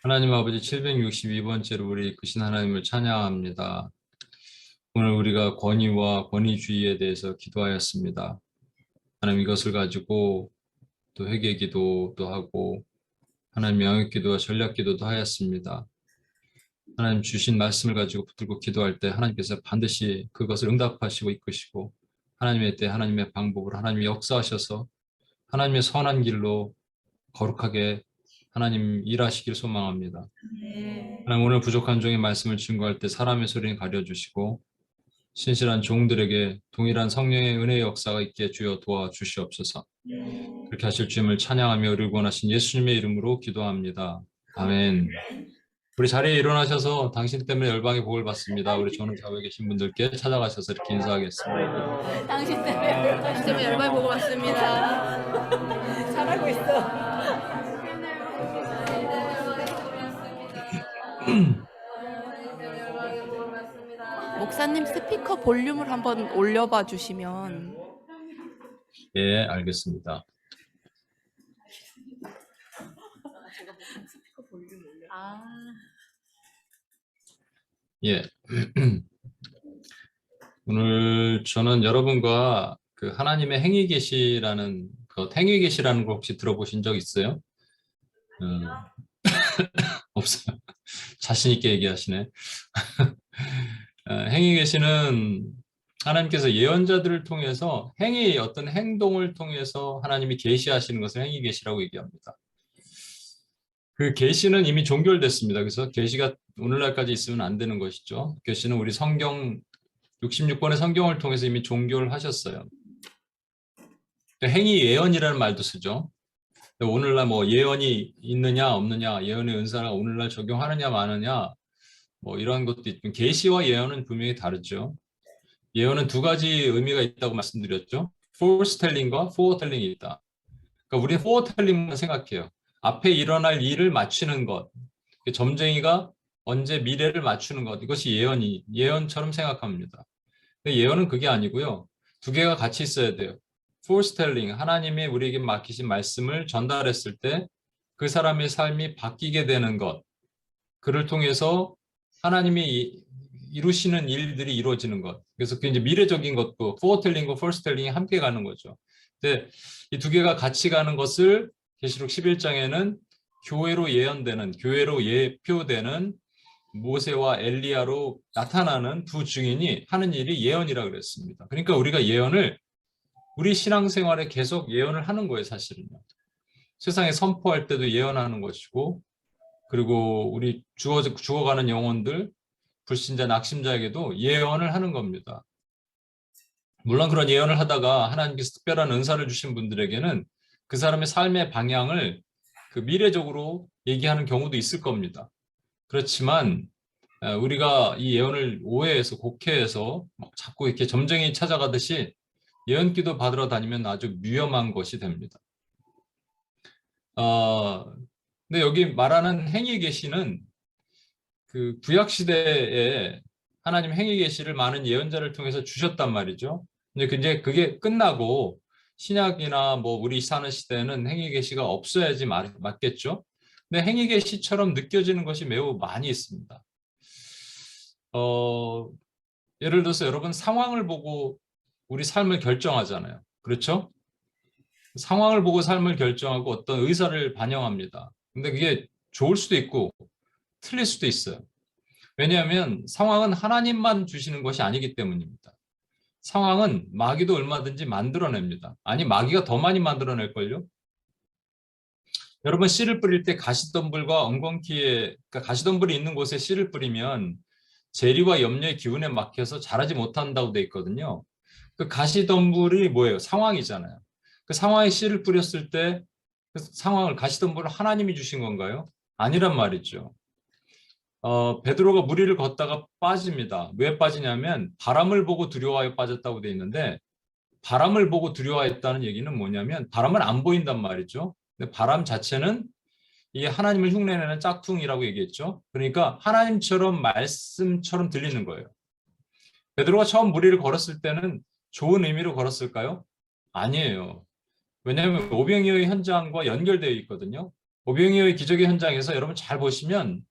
하나님 아버지 762번째로 우리 크신 하나님을 찬양합니다. 오늘 우리가 권위와 권위주의에 대해서 기도하였습니다. 하나님 이것을 가지고 또 회개 기도도 하고 하나님 영역 기도와 전략 기도도 하였습니다. 하나님 주신 말씀을 가지고 붙들고 기도할 때 하나님께서 반드시 그것을 응답하시고 이끄시고 하나님의 때 하나님의 방법으로 하나님이 역사하셔서 하나님의 선한 길로 거룩하게 하나님 일하시길 소망합니다. 하나님 오늘 부족한 종의 말씀을 증거할 때 사람의 소리는 가려주시고 신실한 종들에게 동일한 성령의 은혜의 역사가 있게 주여 도와주시옵소서. 그렇게 하실 주님을 찬양하며 의를 원하신 예수님의 이름으로 기도합니다. 아멘. 우리 자리에 일어나셔서 당신 때문에 열방의 복을 받습니다. 우리 저는 좌우에 계신 분들께 찾아가셔서 이렇게 인사하겠습니다. 당신 때문에 열발 보고 왔습니다. 잘하고 있어. 목사님 스피커 볼륨을 한번 올려봐 주시면. 예, 알겠습니다. 예. 오늘 저는 여러분과 그 하나님의 행위 계시라는 행위 계시라는 걸 혹시 들어보신 적 있어요? 없어요. 자신 있게 얘기하시네. 행위 계시는 하나님께서 예언자들을 통해서 어떤 행동을 통해서 하나님이 계시하시는 것을 행위 계시라고 얘기합니다. 그 계시는 이미 종결됐습니다. 그래서 계시가 오늘날까지 있으면 안 되는 것이죠. 계시는 우리 성경 66권의 성경을 통해서 이미 종결하셨어요. 행위 예언이라는 말도 쓰죠. 오늘날 뭐 예언이 있느냐 없느냐, 예언의 은사가 오늘날 적용하느냐 마느냐, 뭐 이런 것도 있고 계시와 예언은 분명히 다르죠. 예언은 두 가지 의미가 있다고 말씀드렸죠. foretelling과 foretelling이 있다. 그러니까 우리는 foretelling만 생각해요. 앞에 일어날 일을 맞추는 것, 점쟁이가 언제 미래를 맞추는 것, 이것이 예언처럼 생각합니다. 근데 예언은 그게 아니고요. 두 개가 같이 있어야 돼요. foretelling, 하나님이 우리에게 맡기신 말씀을 전달했을 때 그 사람의 삶이 바뀌게 되는 것, 그를 통해서 하나님이 이루시는 일들이 이루어지는 것. 그래서 그 이제 미래적인 것도 foretelling과 foretelling이 함께 가는 거죠. 근데 이 두 개가 같이 가는 것을 계시록 11장에는 교회로 예언되는, 교회로 예표되는 모세와 엘리야로 나타나는 두 증인이 하는 일이 예언이라고 그랬습니다. 그러니까 우리가 예언을 우리 신앙생활에 계속 예언을 하는 거예요, 사실은요. 세상에 선포할 때도 예언하는 것이고, 그리고 우리 죽어가는 영혼들, 불신자, 낙심자에게도 예언을 하는 겁니다. 물론 그런 예언을 하다가 하나님께서 특별한 은사를 주신 분들에게는 그 사람의 삶의 방향을 그 미래적으로 얘기하는 경우도 있을 겁니다. 그렇지만 우리가 이 예언을 오해해서 곡해해서 막 자꾸 이렇게 점쟁이 찾아가듯이 예언기도 받으러 다니면 아주 위험한 것이 됩니다. 근데 여기 말하는 행위 계시는 그 구약 시대에 하나님 행위 계시를 많은 예언자를 통해서 주셨단 말이죠. 근데 이제 그게 끝나고 신약이나 뭐 우리 사는 시대에는 행위 계시가 없어야지 맞겠죠. 근데 행위 계시처럼 느껴지는 것이 매우 많이 있습니다. 예를 들어서 여러분 상황을 보고 우리 삶을 결정하잖아요. 그렇죠? 상황을 보고 삶을 결정하고 어떤 의사를 반영합니다. 근데 그게 좋을 수도 있고 틀릴 수도 있어요. 왜냐하면 상황은 하나님만 주시는 것이 아니기 때문입니다. 상황은 마귀도 얼마든지 만들어냅니다. 아니, 마귀가 더 많이 만들어낼걸요? 여러분 씨를 뿌릴 때 가시덤불과 엉겅퀴에, 그러니까 가시덤불이 있는 곳에 씨를 뿌리면 재리와 염려의 기운에 막혀서 자라지 못한다고 돼 있거든요. 그 가시덤불이 뭐예요? 상황이잖아요. 그 상황에 씨를 뿌렸을 때 그 상황을 가시덤불을 하나님이 주신 건가요? 아니란 말이죠. 베드로가 물 위를 걷다가 빠집니다. 왜 빠지냐면 바람을 보고 두려워하여 빠졌다고 돼 있는데 바람을 보고 두려워했다는 얘기는 뭐냐면 바람은 안 보인단 말이죠. 근데 바람 자체는 이 하나님을 흉내내는 짝퉁이라고 얘기했죠. 그러니까 하나님처럼 말씀처럼 들리는 거예요. 베드로가 처음 물 위를 걸었을 때는 좋은 의미로 걸었을까요? 아니에요. 왜냐하면 오병이어의 현장과 연결되어 있거든요. 오병이어의 기적의 현장에서 여러분 잘 보시면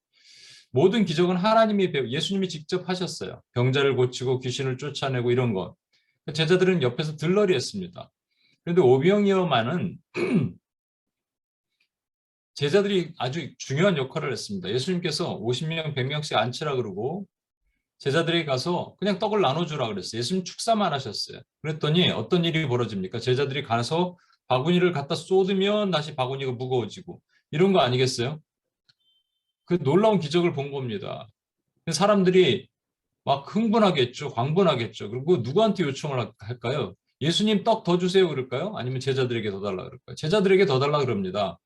모든 기적은 하나님이 예수님이 직접 하셨어요. 병자를 고치고 귀신을 쫓아내고 이런 것. 제자들은 옆에서 들러리 했습니다. 그런데 오병이어만은 제자들이 아주 중요한 역할을 했습니다. 예수님께서 50명, 100명씩 앉히라 그러고 제자들에게 가서 그냥 떡을 나눠주라 그랬어요. 예수님 축사만 하셨어요. 그랬더니 어떤 일이 벌어집니까? 제자들이 가서 바구니를 갖다 쏟으면 다시 바구니가 무거워지고 이런 거 아니겠어요? 그 놀라운 기적을 본 겁니다. 사람들이 막 흥분하겠죠. 광분하겠죠. 그리고 누구한테 요청을 할까요? 예수님 떡 더 주세요 그럴까요? 아니면 제자들에게 더 달라 그럴까요? 제자들에게 더 달라 그럽니다.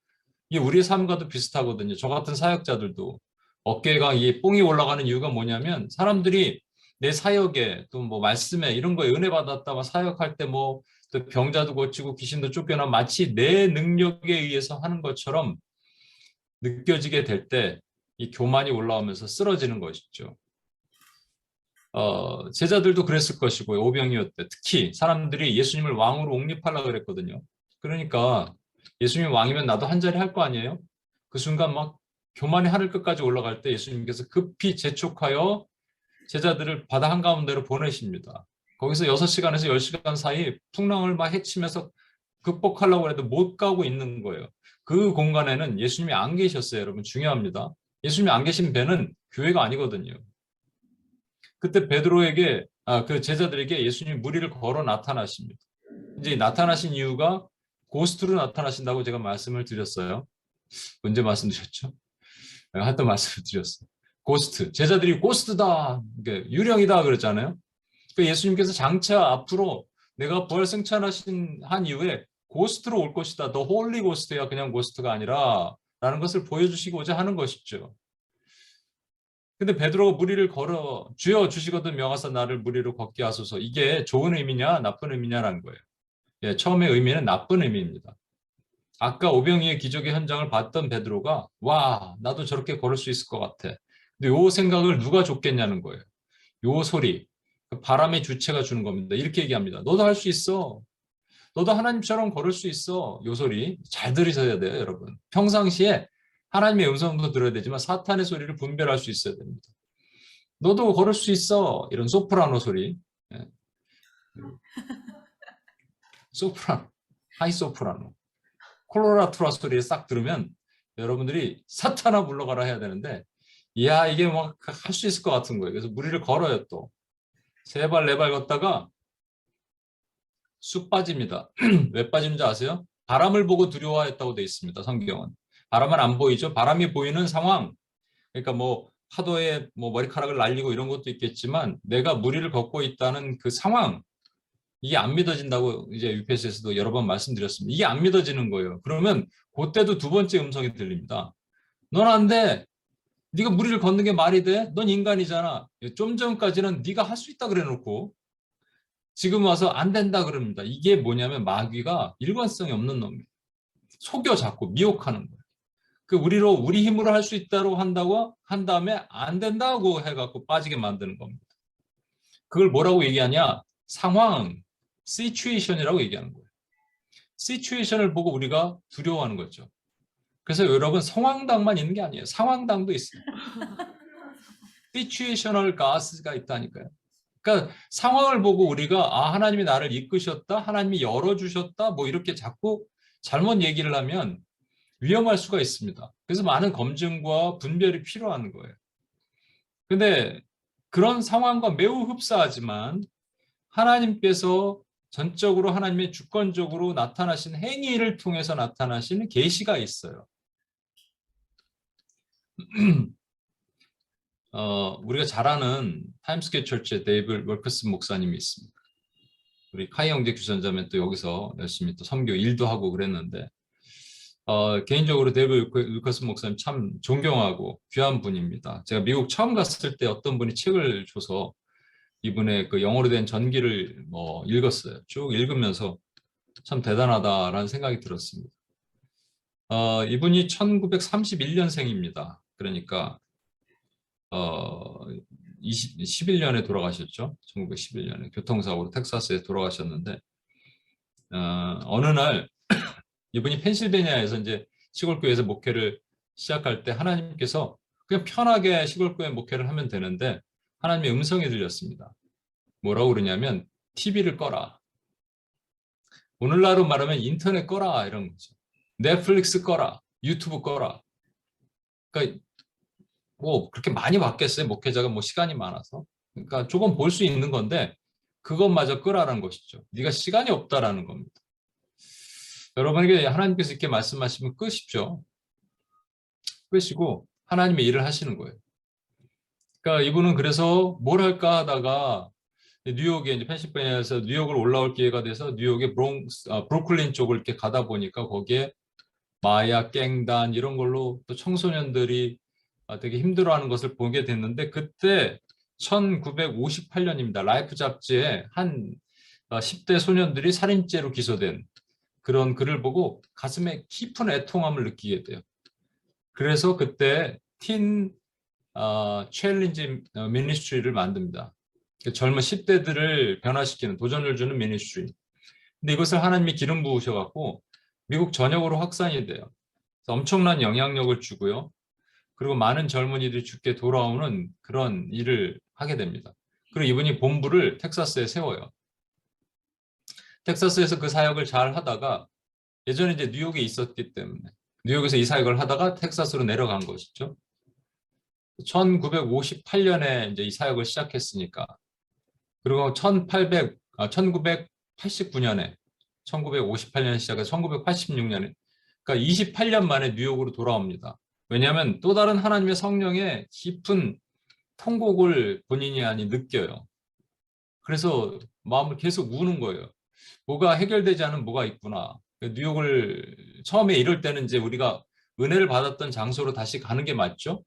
이게 우리의 삶과도 비슷하거든요. 저 같은 사역자들도 어깨가 이 뽕이 올라가는 이유가 뭐냐면 사람들이 내 사역에 또 뭐 말씀에 이런 거에 은혜 받았다 사역할 때 뭐 또 병자도 고치고 귀신도 쫓겨나 마치 내 능력에 의해서 하는 것처럼 느껴지게 될 때 이 교만이 올라오면서 쓰러지는 것이죠. 제자들도 그랬을 것이고요. 오병이어 때 특히 사람들이 예수님을 왕으로 옹립하려고 그랬거든요. 그러니까 예수님이 왕이면 나도 한 자리 할 거 아니에요? 그 순간 막 교만이 하늘 끝까지 올라갈 때 예수님께서 급히 재촉하여 제자들을 바다 한가운데로 보내십니다. 거기서 6시간에서 10시간 사이 풍랑을 막 헤치면서 극복하려고 해도 못 가고 있는 거예요. 그 공간에는 예수님이 안 계셨어요. 여러분 중요합니다. 예수님이 안 계신 배는 교회가 아니거든요. 그때 베드로에게 그 제자들에게 예수님이 무리를 걸어 나타나십니다. 이제 나타나신 이유가 고스트로 나타나신다고 제가 말씀을 드렸어요. 언제 말씀드렸죠? 하여튼 말씀을 드렸어요. 고스트. 제자들이 고스트다. 유령이다 그랬잖아요. 그 예수님께서 장차 앞으로 내가 부활 승천하신 한 이후에 고스트로 올 것이다. 더 홀리 고스트야 그냥 고스트가 아니라 라는 것을 보여주시고자 하는 것이죠. 근데 베드로가 무리를 걸어 주여 주시거든 명하사 나를 무리로 걷게 하소서. 이게 좋은 의미냐 나쁜 의미냐라는 거예요. 예, 처음의 의미는 나쁜 의미입니다. 아까 오병이의 기적의 현장을 봤던 베드로가 와 나도 저렇게 걸을 수 있을 것 같아. 근데 요 생각을 누가 줬겠냐는 거예요. 요 소리 바람의 주체가 주는 겁니다. 이렇게 얘기합니다. 너도 할 수 있어. 너도 하나님처럼 걸을 수 있어. 요 소리 잘 들으셔야 돼요 여러분. 평상시에 하나님의 음성도 들어야 되지만 사탄의 소리를 분별할 수 있어야 됩니다. 너도 걸을 수 있어. 이런 소프라노 소리. 예. 소프라노, 하이 소프라노. 콜로라투라 소리를 싹 들으면 여러분들이 사탄아 물러가라 해야 되는데 이야 이게 막 할 수 있을 것 같은 거예요. 그래서 무리를 걸어요 또. 3발 4발 걷다가 쑥 빠집니다. 왜 빠지는지 아세요? 바람을 보고 두려워했다고 돼 있습니다. 성경은. 바람은 안 보이죠. 바람이 보이는 상황. 그러니까 뭐 파도에 뭐 머리카락을 날리고 이런 것도 있겠지만 내가 무리를 걷고 있다는 그 상황 이게 안 믿어진다고 이제 UPS에서도 여러 번 말씀드렸습니다. 이게 안 믿어지는 거예요. 그러면 그때도 두 번째 음성이 들립니다. 넌 안 돼. 네가 무리를 걷는 게 말이 돼? 넌 인간이잖아. 좀 전까지는 네가 할 수 있다 그래놓고 지금 와서 안 된다 그럽니다. 이게 뭐냐면 마귀가 일관성이 없는 놈이에요. 속여 자꾸 미혹하는 거예요. 그 우리 힘으로 할 수 있다고 한다고 한 다음에 안 된다고 해갖고 빠지게 만드는 겁니다. 그걸 뭐라고 얘기하냐? 상황, 시츄에이션이라고 얘기하는 거예요. 시츄에이션을 보고 우리가 두려워하는 거죠. 그래서 여러분 성황당만 있는 게 아니에요. 상황당도 있어요. 시츄에이셔널 가스가 있다니까요. 그러니까 상황을 보고 우리가 하나님이 나를 이끄셨다, 하나님이 열어주셨다, 뭐 이렇게 자꾸 잘못 얘기를 하면 위험할 수가 있습니다. 그래서 많은 검증과 분별이 필요한 거예요. 근데 그런 상황과 매우 흡사하지만 하나님께서 전적으로 하나님의 주권적으로 나타나신 행위를 통해서 나타나시는 계시가 있어요. 우리가 잘 아는 타임스퀘어 철치의 데이블 월커스 목사님이 있습니다. 우리 카이 형제 규선자면 또 여기서 열심히 또 선교 일도 하고 그랬는데 개인적으로 데이블 월커스 목사님 참 존경하고 귀한 분입니다. 제가 미국 처음 갔을 때 어떤 분이 책을 줘서 이분의 그 영어로 된 전기를 뭐 읽었어요. 쭉 읽으면서 참 대단하다라는 생각이 들었습니다. 이분이 1931년생입니다. 그러니까 11년에 돌아가셨죠. 1911년에 교통사고로 텍사스에 돌아가셨는데 어느 날 이분이 펜실베니아에서 이제 시골교회에서 목회를 시작할 때 하나님께서 그냥 편하게 시골교회 목회를 하면 되는데 하나님의 음성이 들렸습니다. 뭐라고 그러냐면 TV를 꺼라. 오늘날로 말하면 인터넷 꺼라 이런 거죠. 넷플릭스 꺼라. 유튜브 꺼라. 그러니까 뭐 그렇게 많이 받겠어요. 목회자가 뭐 시간이 많아서. 그러니까 조금 볼 수 있는 건데 그것마저 끄라는 것이죠. 네가 시간이 없다라는 겁니다. 여러분에게 하나님께서 이렇게 말씀하시면 끄십시오. 끄시고 하나님의 일을 하시는 거예요. 그러니까 이분은 그래서 뭘 할까 하다가 뉴욕에 이제 펜실베니아에서 뉴욕을 올라올 기회가 돼서 뉴욕의 브루클린 쪽을 이렇게 가다 보니까 거기에 마약, 갱단 이런 걸로 또 청소년들이 되게 힘들어하는 것을 보게 됐는데 그때 1958년입니다. 라이프 잡지에 한 10대 소년들이 살인죄로 기소된 그런 글을 보고 가슴에 깊은 애통함을 느끼게 돼요. 그래서 그때 틴 챌린지 미니스트리를 만듭니다. 젊은 10대들을 변화시키는 도전을 주는 미니스트리. 근데 이것을 하나님이 기름 부으셔갖고 미국 전역으로 확산이 돼요. 엄청난 영향력을 주고요. 그리고 많은 젊은이들이 죽게 돌아오는 그런 일을 하게 됩니다. 그리고 이분이 본부를 텍사스에 세워요. 텍사스에서 그 사역을 잘 하다가 예전에 이제 뉴욕에 있었기 때문에 뉴욕에서 이 사역을 하다가 텍사스로 내려간 것이죠. 1958년에 이제 이 사역을 시작했으니까 그리고 1989년에 1958년에 시작해서 1986년에 그러니까 28년 만에 뉴욕으로 돌아옵니다. 왜냐하면 또 다른 하나님의 성령의 깊은 통곡을 본인이 아니 느껴요. 그래서 마음을 계속 우는 거예요. 뭐가 해결되지 않은 뭐가 있구나. 뉴욕을 처음에 이럴 때는 이제 우리가 은혜를 받았던 장소로 다시 가는 게 맞죠?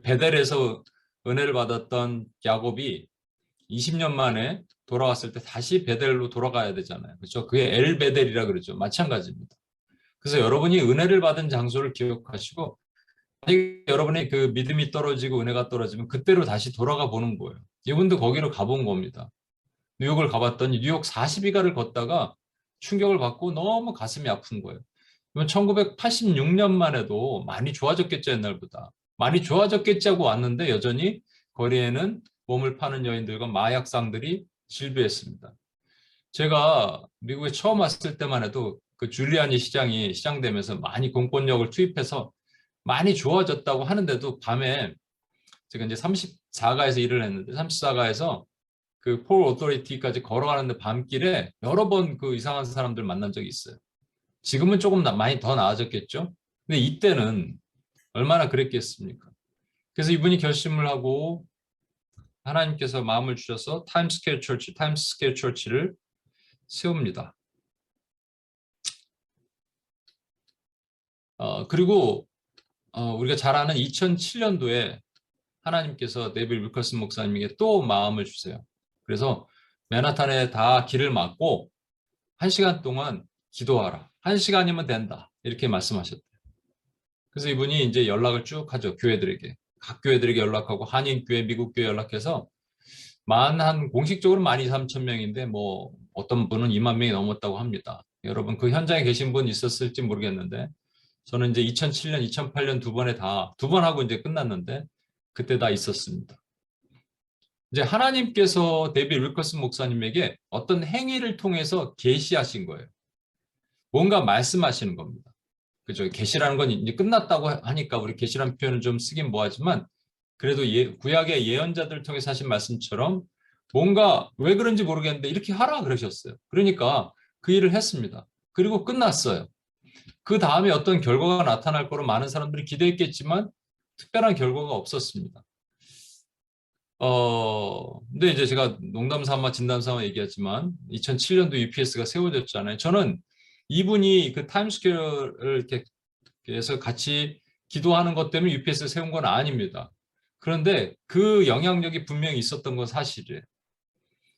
베델에서 은혜를 받았던 야곱이 20년 만에 돌아왔을 때 다시 베델로 돌아가야 되잖아요. 그렇죠? 그게 엘베델이라 그러죠. 마찬가지입니다. 그래서 여러분이 은혜를 받은 장소를 기억하시고 여러분의 그 믿음이 떨어지고 은혜가 떨어지면 그때로 다시 돌아가 보는 거예요. 이분도 거기로 가본 겁니다. 뉴욕을 가봤더니 뉴욕 42가를 걷다가 충격을 받고 너무 가슴이 아픈 거예요. 1986년만 해도 많이 좋아졌겠죠, 옛날보다. 많이 좋아졌겠지 하고 왔는데 여전히 거리에는 몸을 파는 여인들과 마약상들이 질비했습니다. 제가 미국에 처음 왔을 때만 해도 그 줄리아니 시장이 시작되면서 많이 공권력을 투입해서 많이 좋아졌다고 하는데도 밤에 제가 이제 34가에서 일을 했는데 34가에서 그 폴 오토리티까지 걸어가는데 밤길에 여러 번 그 이상한 사람들 만난 적이 있어요. 지금은 조금 많이 더 나아졌겠죠? 근데 이때는 얼마나 그랬겠습니까? 그래서 이분이 결심을 하고 하나님께서 마음을 주셔서 타임스퀘어 처치를 세웁니다. 그리고 우리가 잘 아는 2007년도에 하나님께서 데이비드 윌커슨 목사님에게 또 마음을 주세요. 그래서 맨하탄에 다 길을 막고 1시간 동안 기도하라. 1시간이면 된다. 이렇게 말씀하셨대요. 그래서 이분이 이제 연락을 쭉 하죠. 교회들에게. 각 교회들에게 연락하고 한인교회, 미국교회 연락해서 한 공식적으로 12,300명인데 뭐 어떤 분은 2만 명이 넘었다고 합니다. 여러분 그 현장에 계신 분 있었을지 모르겠는데 저는 이제 2007년, 2008년 두 번 하고 이제 끝났는데 그때 다 있었습니다. 이제 하나님께서 데이비드 윌커슨 목사님에게 어떤 행위를 통해서 계시하신 거예요. 뭔가 말씀하시는 겁니다. 그죠? 계시라는 건 이제 끝났다고 하니까 우리 계시라는 표현을 좀 쓰긴 뭐하지만 그래도 구약의 예언자들을 통해서 하신 말씀처럼 뭔가 왜 그런지 모르겠는데 이렇게 하라 그러셨어요. 그러니까 그 일을 했습니다. 그리고 끝났어요. 그 다음에 어떤 결과가 나타날 거로 많은 사람들이 기대했겠지만 특별한 결과가 없었습니다. 근데 이제 제가 농담 삼아 진담 삼아 얘기하지만 2007년도 UPS가 세워졌잖아요. 저는 이분이 그 타임스퀘어를 이렇게 해서 같이 기도하는 것 때문에 UPS를 세운 건 아닙니다. 그런데 그 영향력이 분명히 있었던 건 사실이에요.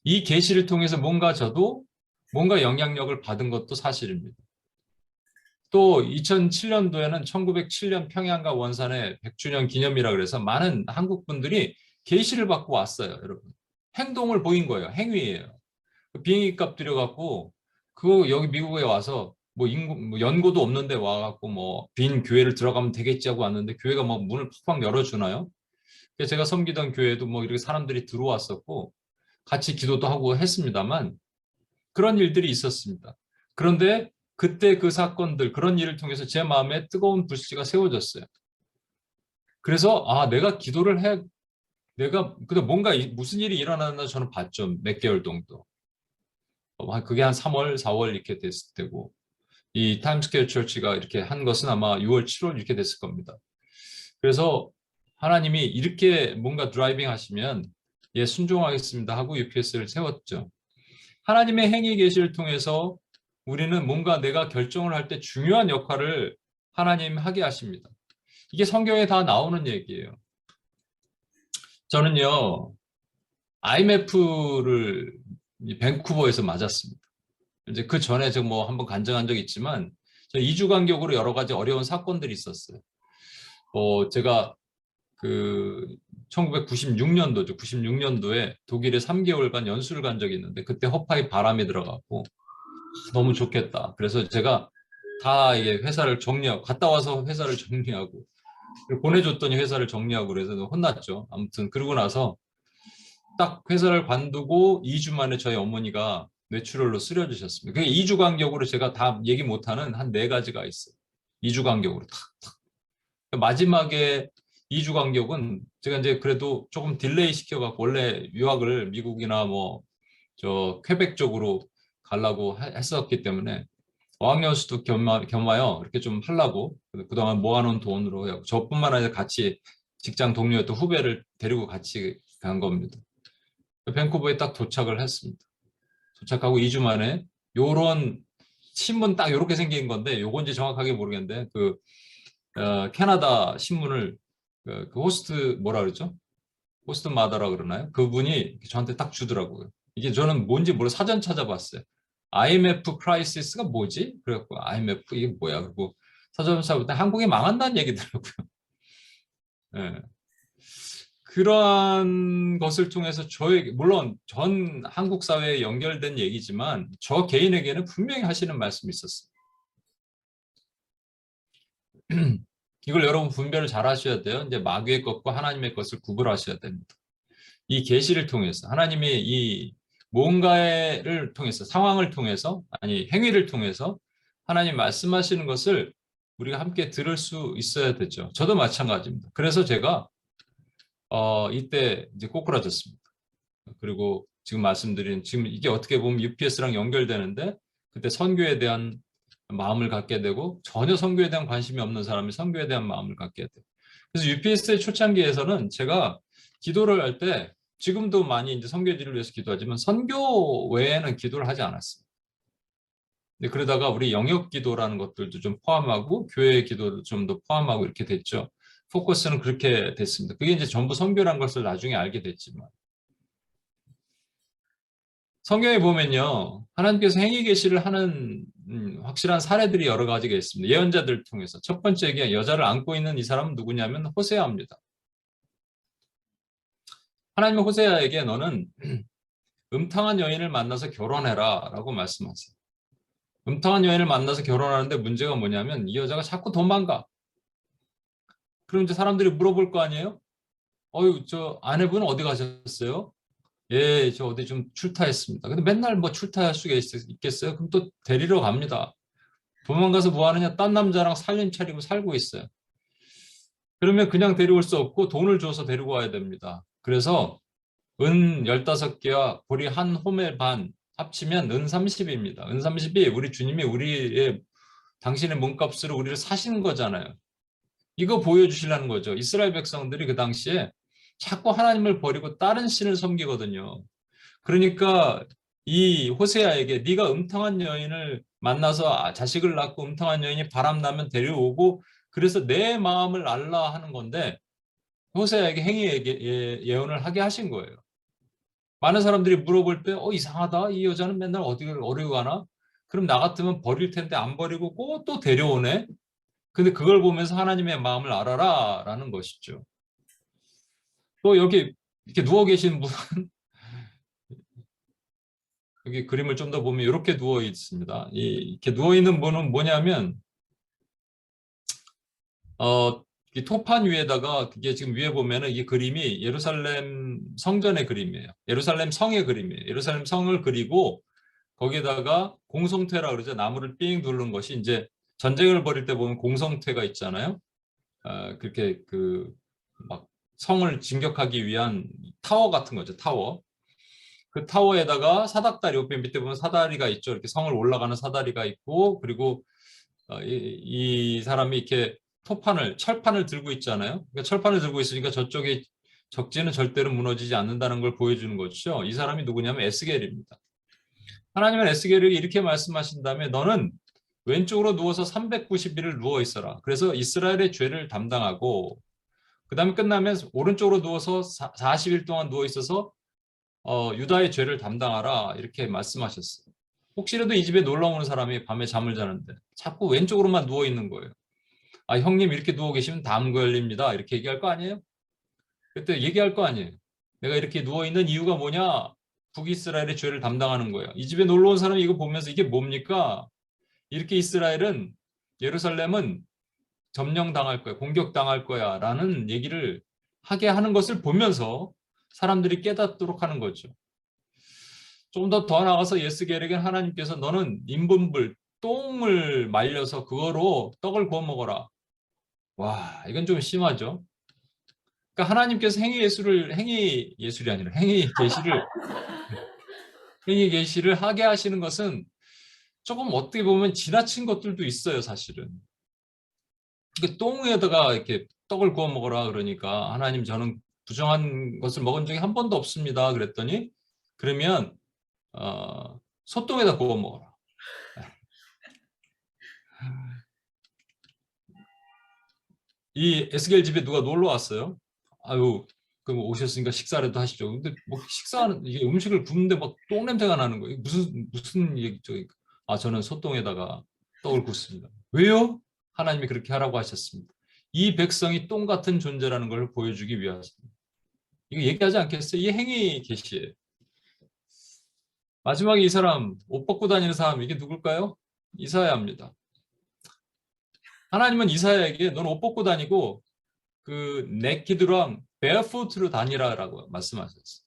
이 계시를 통해서 저도 뭔가 영향력을 받은 것도 사실입니다. 또 2007년도에는 1907년 평양과 원산의 100주년 기념이라 그래서 많은 한국 분들이 계시를 받고 왔어요, 여러분. 행동을 보인 거예요. 행위예요. 비행기 값 들여갖고 그거 여기 미국에 와서 뭐 인구 뭐 연고도 없는데 와갖고 뭐 빈 교회를 들어가면 되겠지 하고 왔는데 교회가 뭐 문을 팍팍 열어주나요? 그래서 제가 섬기던 교회도 뭐 이렇게 사람들이 들어왔었고 같이 기도도 하고 했습니다만 그런 일들이 있었습니다. 그런데 그때 그 사건들 그런 일을 통해서 제 마음에 뜨거운 불씨가 세워졌어요. 그래서 내가 기도를 해 내가 근데 뭔가 무슨 일이 일어났나 저는 봤죠. 몇 개월 정도. 그게 한 3월, 4월 이렇게 됐을 때고 이 타임스퀘어 처치가 이렇게 한 것은 아마 6월, 7월 이렇게 됐을 겁니다. 그래서 하나님이 이렇게 뭔가 드라이빙 하시면 예, 순종하겠습니다 하고 UPS를 세웠죠. 하나님의 행위 계시를 통해서 우리는 뭔가 내가 결정을 할 때 중요한 역할을 하나님 하게 하십니다. 이게 성경에 다 나오는 얘기예요. 저는요, IMF를 밴쿠버에서 맞았습니다. 이제 그 전에 제가 뭐 한번 간증한 적이 있지만, 저 2주 간격으로 여러 가지 어려운 사건들이 있었어요. 제가 그 1996년도죠. 96년도에 독일에 3개월간 연수를 간 적이 있는데, 그때 허파에 바람이 들어갔고, 너무 좋겠다. 그래서 제가 다 이게 회사를 정리하고, 갔다 와서 회사를 정리하고, 보내줬더니 회사를 정리하고 그래서 혼났죠. 아무튼 그러고 나서 딱 회사를 관두고 2주 만에 저희 어머니가 뇌출혈로 쓰러지셨습니다. 그게 2주 간격으로 제가 다 얘기 못하는 한 4가지가 있어요. 2주 간격으로 탁탁. 마지막에 2주 간격은 제가 이제 그래도 조금 딜레이 시켜갖고 원래 유학을 미국이나 뭐 저 퀘벡 쪽으로 가려고 했었기 때문에 어학연수도 겸하여 이렇게 좀 하려고 그동안 모아놓은 돈으로 저뿐만 아니라 같이 직장 동료였던 후배를 데리고 같이 간 겁니다. 밴쿠버에 딱 도착을 했습니다. 도착하고 2주 만에 요런 신문 딱 요렇게 생긴 건데 요건지 정확하게 모르겠는데 캐나다 신문을 그 호스트 뭐라 그러죠? 호스트 마더라 그러나요? 그분이 저한테 딱 주더라고요. 이게 저는 뭔지 모르고 사전 찾아봤어요. IMF 크라이시스가 뭐지? 그래갖고 IMF 이게 뭐야? 그리고 사전 찾아봤더니 한국이 망한다는 얘기더라고요. 네. 그러한 것을 통해서 저에게 물론 전 한국 사회에 연결된 얘기지만 저 개인에게는 분명히 하시는 말씀이 있었어요. 이걸 여러분 분별을 잘 하셔야 돼요. 이제 마귀의 것과 하나님의 것을 구분하셔야 됩니다. 이 계시를 통해서 하나님이 이 뭔가를 통해서 상황을 통해서 아니 행위를 통해서 하나님 말씀하시는 것을 우리가 함께 들을 수 있어야 되죠. 저도 마찬가지입니다. 그래서 제가 이때 이제 꼬꾸라졌습니다. 그리고 지금 말씀드린 지금 이게 어떻게 보면 UPS랑 연결되는데 그때 선교에 대한 마음을 갖게 되고 전혀 선교에 대한 관심이 없는 사람이 선교에 대한 마음을 갖게 돼요. 그래서 UPS의 초창기에서는 제가 기도를 할 때 지금도 많이 이제 선교지를 위해서 기도하지만 선교 외에는 기도를 하지 않았어요. 근데 그러다가 우리 영역 기도라는 것들도 좀 포함하고 교회 기도도 좀 더 포함하고 이렇게 됐죠. 포커스는 그렇게 됐습니다. 그게 이제 전부 선교라는 것을 나중에 알게 됐지만 성경에 보면요. 하나님께서 행위 계시를 하는 확실한 사례들이 여러 가지가 있습니다. 예언자들을 통해서. 첫 번째 여자를 안고 있는 이 사람은 누구냐면 호세아입니다. 하나님은 호세아에게 너는 음탕한 여인을 만나서 결혼해라 라고 말씀하세요. 음탕한 여인을 만나서 결혼하는데 문제가 뭐냐면 이 여자가 자꾸 도망가. 그럼 이제 사람들이 물어볼 거 아니에요? 저 아내분은 어디 가셨어요? 예, 저 어디 좀 출타했습니다. 근데 맨날 뭐 출타할 수가 있겠어요? 그럼 또 데리러 갑니다. 도망가서 뭐 하느냐? 딴 남자랑 살림 차리고 살고 있어요. 그러면 그냥 데려올 수 없고 돈을 줘서 데리고 와야 됩니다. 그래서 은 15개와 보리 한 호멜 반 합치면 은 30입니다. 은 30이 우리 주님이 우리의 당신의 몸값으로 우리를 사시는 거잖아요. 이거 보여주시려는 거죠. 이스라엘 백성들이 그 당시에 자꾸 하나님을 버리고 다른 신을 섬기거든요. 그러니까 이 호세아에게 네가 음탕한 여인을 만나서 자식을 낳고 음탕한 여인이 바람나면 데려오고 그래서 내 마음을 알라 하는 건데 호세아에게 행위 예언을 하게 하신 거예요. 많은 사람들이 물어볼 때 이상하다. 이 여자는 맨날 어디를 가나? 그럼 나 같으면 버릴 텐데 안 버리고 꼭 또 데려오네. 근데 그걸 보면서 하나님의 마음을 알아라 라는 것이죠. 또 여기 이렇게 누워 계신 분은 여기 그림을 좀 더 보면 이렇게 누워 있습니다. 이렇게 누워 있는 분은 뭐냐면 이 토판 위에다가 그게 지금 위에 보면은 이 그림이 예루살렘 성전의 그림이에요. 예루살렘 성의 그림이에요. 예루살렘 성을 그리고 거기에다가 공성퇴라 그러죠. 나무를 삥 두른 것이 이제 전쟁을 벌일 때 보면 공성퇴가 있잖아요. 그렇게 그 막 성을 진격하기 위한 타워 같은 거죠. 타워. 그 타워에다가 사닥다리, 옆에 밑에 보면 사다리가 있죠. 이렇게 성을 올라가는 사다리가 있고, 그리고 이 사람이 이렇게 철판을 들고 있잖아요. 그러니까 철판을 들고 있으니까 저쪽에 적지는 절대로 무너지지 않는다는 걸 보여주는 거죠. 이 사람이 누구냐면 에스겔입니다. 하나님은 에스겔에게 이렇게 말씀하신 다음에 너는 왼쪽으로 누워서 390일을 누워 있어라. 그래서 이스라엘의 죄를 담당하고 그 다음에 끝나면 오른쪽으로 누워서 40일 동안 누워 있어서 유다의 죄를 담당하라 이렇게 말씀하셨어요. 혹시라도 이 집에 놀러 오는 사람이 밤에 잠을 자는데 자꾸 왼쪽으로만 누워 있는 거예요. 아, 형님 이렇게 누워 계시면 담 걸립니다. 이렇게 얘기할 거 아니에요? 그때 얘기할 거 아니에요. 내가 이렇게 누워 있는 이유가 뭐냐? 북이스라엘의 죄를 담당하는 거예요. 이 집에 놀러 온 사람이 이거 보면서 이게 뭡니까? 이렇게 이스라엘은 예루살렘은 점령당할 거야, 공격당할 거야 라는 얘기를 하게 하는 것을 보면서 사람들이 깨닫도록 하는 거죠. 좀 더 나가서 예스겔에게 하나님께서 너는 인분불, 똥을 말려서 그거로 떡을 구워 먹어라. 와, 이건 좀 심하죠. 그러니까 하나님께서 행위 예술이 아니라 행위 계시를 하게 하시는 것은 조금 어떻게 보면 지나친 것들도 있어요, 사실은. 그러니까 똥에다가 이렇게 떡을 구워 먹어라 그러니까 하나님 저는 부정한 것을 먹은 적이 한 번도 없습니다. 그랬더니 그러면 소똥에다 구워 먹어라. 이 에스겔 집에 누가 놀러 왔어요. 아유, 그럼 오셨으니까 식사라도 하시죠. 근데 뭐 식사하는 이게 음식을 굽는데 막 똥 냄새가 나는 거예요. 무슨 얘기죠? 아, 저는 소똥에다가 떡을 굽습니다. 왜요? 하나님이 그렇게 하라고 하셨습니다. 이 백성이 똥 같은 존재라는 걸 보여주기 위해서입니다. 이거 얘기하지 않겠어요? 이 행위 계시예요. 마지막에 이 사람 옷 벗고 다니는 사람 이게 누굴까요? 이사야입니다. 하나님은 이사야에게 넌 옷 벗고 다니고 그 네키드랑 베어푸트로 다니라라고 말씀하셨어요.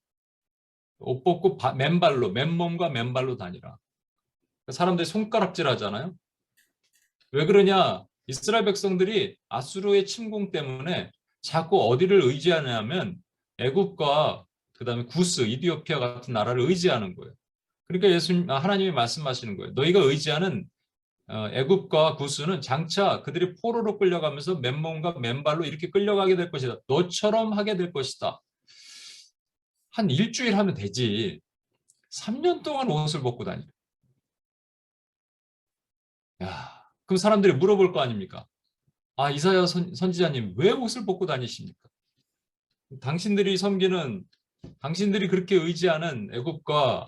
옷 벗고 맨몸과 맨발로 다니라. 사람들이 손가락질 하잖아요. 왜 그러냐? 이스라엘 백성들이 아수르의 침공 때문에 자꾸 어디를 의지하냐면 애굽과 그다음에 구스, 이디오피아 같은 나라를 의지하는 거예요. 그러니까 하나님이 말씀하시는 거예요. 너희가 의지하는 애굽과 구스는 장차 그들이 포로로 끌려가면서 맨몸과 맨발로 이렇게 끌려가게 될 것이다. 너처럼 하게 될 것이다. 한 일주일 하면 되지. 3년 동안 옷을 벗고 다니래. 야, 그럼 사람들이 물어볼 거 아닙니까? 아, 이사야 선지자님 왜 옷을 벗고 다니십니까? 당신들이 그렇게 의지하는 애굽과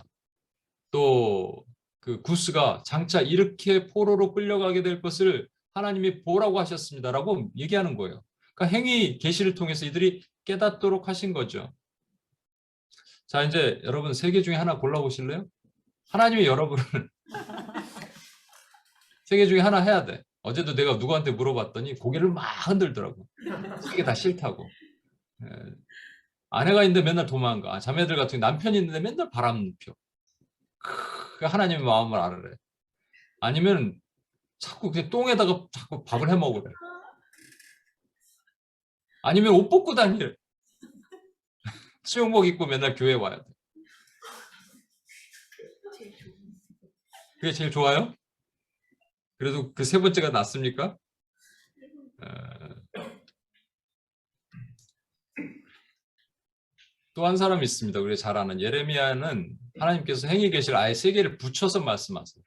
또 그 구스가 장차 이렇게 포로로 끌려가게 될 것을 하나님이 보라고 하셨습니다라고 얘기하는 거예요. 그러니까 행위 계시를 통해서 이들이 깨닫도록 하신 거죠. 자, 이제 여러분 세 개 중에 하나 골라보실래요? 하나님이 여러분을 세 개 중에 하나 해야 돼. 어제도 내가 누구한테 물어봤더니 고개를 막 흔들더라고. 세 개 다 싫다고. 아내가 있는데 맨날 도망가. 자매들 같은 경우 남편이 있는데 맨날 바람 펴. 하나님의 마음을 알아래. 아니면 자꾸 그냥 똥에다가 자꾸 밥을 해 먹으래. 아니면 옷 벗고 다니래. 수영복 입고 맨날 교회 와야 돼. 그게 제일 좋아요? 그래도 그 세 번째가 낫습니까? 또 한 사람이 있습니다. 우리 잘 아는 예레미야는 하나님께서 행위 계시를 아예 세 개를 붙여서 말씀하세요.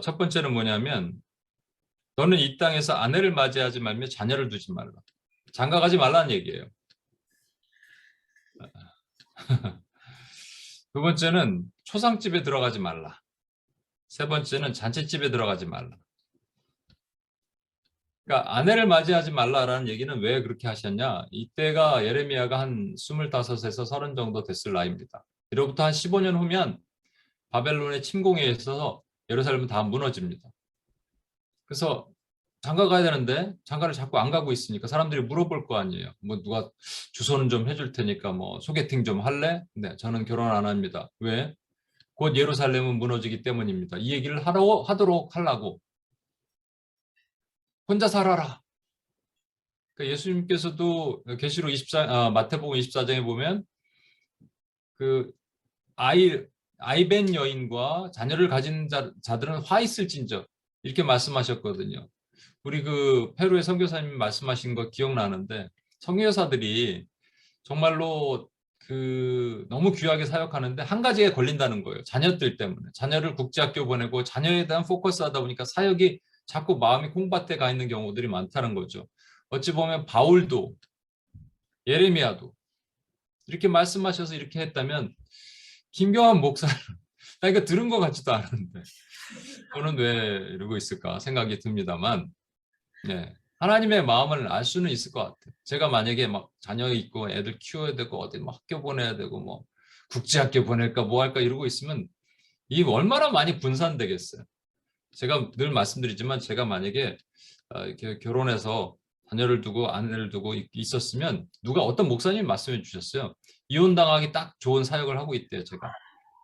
첫 번째는 뭐냐면 너는 이 땅에서 아내를 맞이하지 말며 자녀를 두지 말라. 장가가지 말라는 얘기예요. 두 번째는 초상집에 들어가지 말라. 세 번째는 잔치집에 들어가지 말라. 그러니까 아내를 맞이하지 말라라는 얘기는 왜 그렇게 하셨냐? 이때가 예레미야가 한 25에서 30 정도 됐을 나이입니다. 이로부터 한 15년 후면 바벨론의 침공에 있어서 예루살렘은 다 무너집니다. 그래서 장가 가야 되는데 장가를 자꾸 안 가고 있으니까 사람들이 물어볼 거 아니에요. 뭐 누가 주소는 좀 해줄 테니까 뭐 소개팅 좀 할래? 네, 저는 결혼 안 합니다. 왜? 곧 예루살렘은 무너지기 때문입니다. 이 얘기를 하도록 하려고. 혼자 살아라. 그러니까 예수님께서도 계시록 24, 마태복음 24장에 보면 그 아이벤 여인과 자녀를 가진 자들은 화 있을진저 이렇게 말씀하셨거든요. 우리 그 페루의 선교사님 말씀하신 거 기억나는데 선교사들이 정말로 그 너무 귀하게 사역하는데 한 가지에 걸린다는 거예요. 자녀들 때문에. 자녀를 국제학교 보내고 자녀에 대한 포커스하다 보니까 사역이 자꾸 마음이 콩밭에 가 있는 경우들이 많다는 거죠. 어찌 보면 바울도 예레미야도 이렇게 말씀하셔서 이렇게 했다면 김경환 목사는 나 이거 들은 것 같지도 않은데 저는 왜 이러고 있을까 생각이 듭니다만 네. 하나님의 마음을 알 수는 있을 것 같아요. 제가 만약에 막 자녀 있고 애들 키워야 되고 어디 뭐 학교 보내야 되고 뭐 국제학교 보낼까 뭐 할까 이러고 있으면 이 얼마나 많이 분산되겠어요. 제가 늘 말씀드리지만 제가 만약에 이렇게 결혼해서 자녀를 두고 아내를 두고 있었으면 누가 어떤 목사님이 말씀해 주셨어요. 이혼당하기 딱 좋은 사역을 하고 있대요. 제가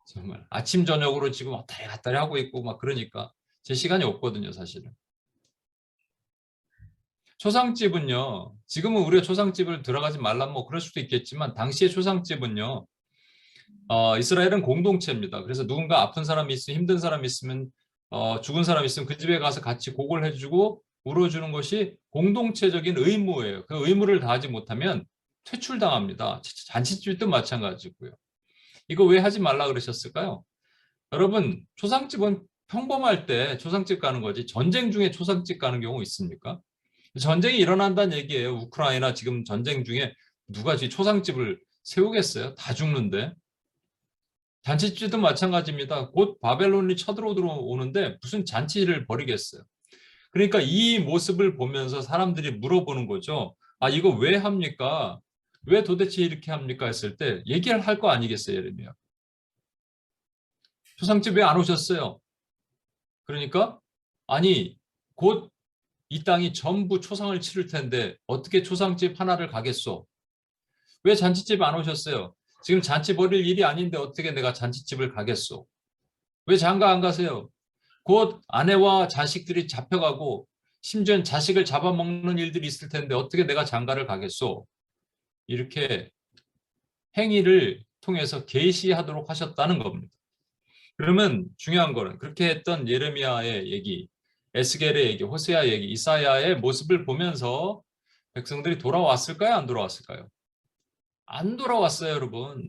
정말 아침 저녁으로 지금 왔다리 갔다리 하고 있고 막 그러니까 제 시간이 없거든요 사실은. 초상집은요, 지금은 우리가 초상집을 들어가지 말라 뭐 그럴 수도 있겠지만 당시의 초상집은요, 이스라엘은 공동체입니다. 그래서 누군가 아픈 사람이 있으면 힘든 사람이 있으면 죽은 사람이 있으면 그 집에 가서 같이 고걸 해주고 울어주는 것이 공동체적인 의무예요. 그 의무를 다하지 못하면 퇴출당합니다. 잔치집도 마찬가지고요. 이거 왜 하지 말라 그러셨을까요? 여러분, 초상집은 평범할 때 초상집 가는 거지 전쟁 중에 초상집 가는 경우 있습니까? 전쟁이 일어난다는 얘기예요. 우크라이나 지금 전쟁 중에 누가 초상집을 세우겠어요? 다 죽는데. 잔치집도 마찬가지입니다. 곧 바벨론이 쳐들어오는데 무슨 잔치를 벌이겠어요? 그러니까 이 모습을 보면서 사람들이 물어보는 거죠. 아, 이거 왜 합니까? 왜 도대체 이렇게 합니까? 했을 때 얘기를 할 거 아니겠어요, 예레미야. 초상집 왜 안 오셨어요? 그러니까 아니 곧 이 땅이 전부 초상을 치를 텐데 어떻게 초상집 하나를 가겠소? 왜 잔치집 안 오셨어요? 지금 잔치 벌일 일이 아닌데 어떻게 내가 잔치집을 가겠소? 왜 장가 안 가세요? 곧 아내와 자식들이 잡혀가고 심지어 자식을 잡아먹는 일들이 있을 텐데 어떻게 내가 장가를 가겠소? 이렇게 행위를 통해서 계시하도록 하셨다는 겁니다. 그러면 중요한 거는 그렇게 했던 예레미야의 얘기, 에스겔의 얘기, 호세아 얘기, 이사야의 모습을 보면서 백성들이 돌아왔을까요? 안 돌아왔을까요? 안 돌아왔어요, 여러분.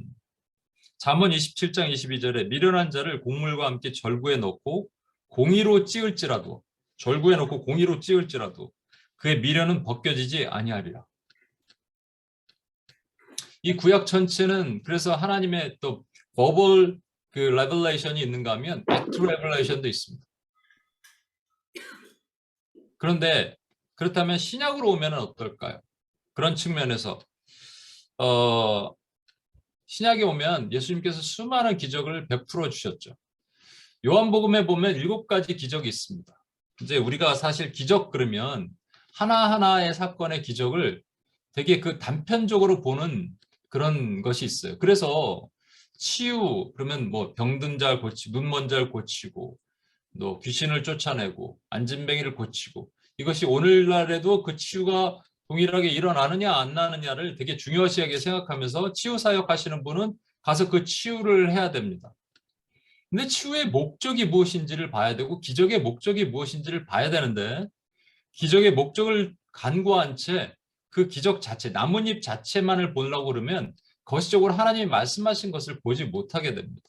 잠언 27장 22절에 미련한 자를 곡물과 함께 절구에 넣고 공의로 찌을지라도 절구에 넣고 공의로 찌을지라도 그의 미련은 벗겨지지 아니하리라. 이 구약 전체는 그래서 하나님의 또 버블 그 레벨레이션이 있는가 하면 액트 레벨레이션도 있습니다. 그런데 그렇다면 신약으로 오면 어떨까요? 그런 측면에서 신약에 오면 예수님께서 수많은 기적을 베풀어 주셨죠. 요한복음에 보면 7가지 기적이 있습니다. 이제 우리가 사실 기적 그러면 하나하나의 사건의 기적을 되게 그 단편적으로 보는 그런 것이 있어요. 그래서 치유 그러면 뭐 병든 자를 고치고 눈먼 자를 고치고 또 귀신을 쫓아내고 안진뱅이를 고치고 이것이 오늘날에도 그 치유가 동일하게 일어나느냐 안 나느냐를 되게 중요시하게 생각하면서 치유 사역 하시는 분은 가서 그 치유를 해야 됩니다. 근데 치유의 목적이 무엇인지를 봐야 되고 기적의 목적이 무엇인지를 봐야 되는데 기적의 목적을 간과한 채 그 기적 자체, 나뭇잎 자체만을 보려고 그러면 거시적으로 하나님이 말씀하신 것을 보지 못하게 됩니다.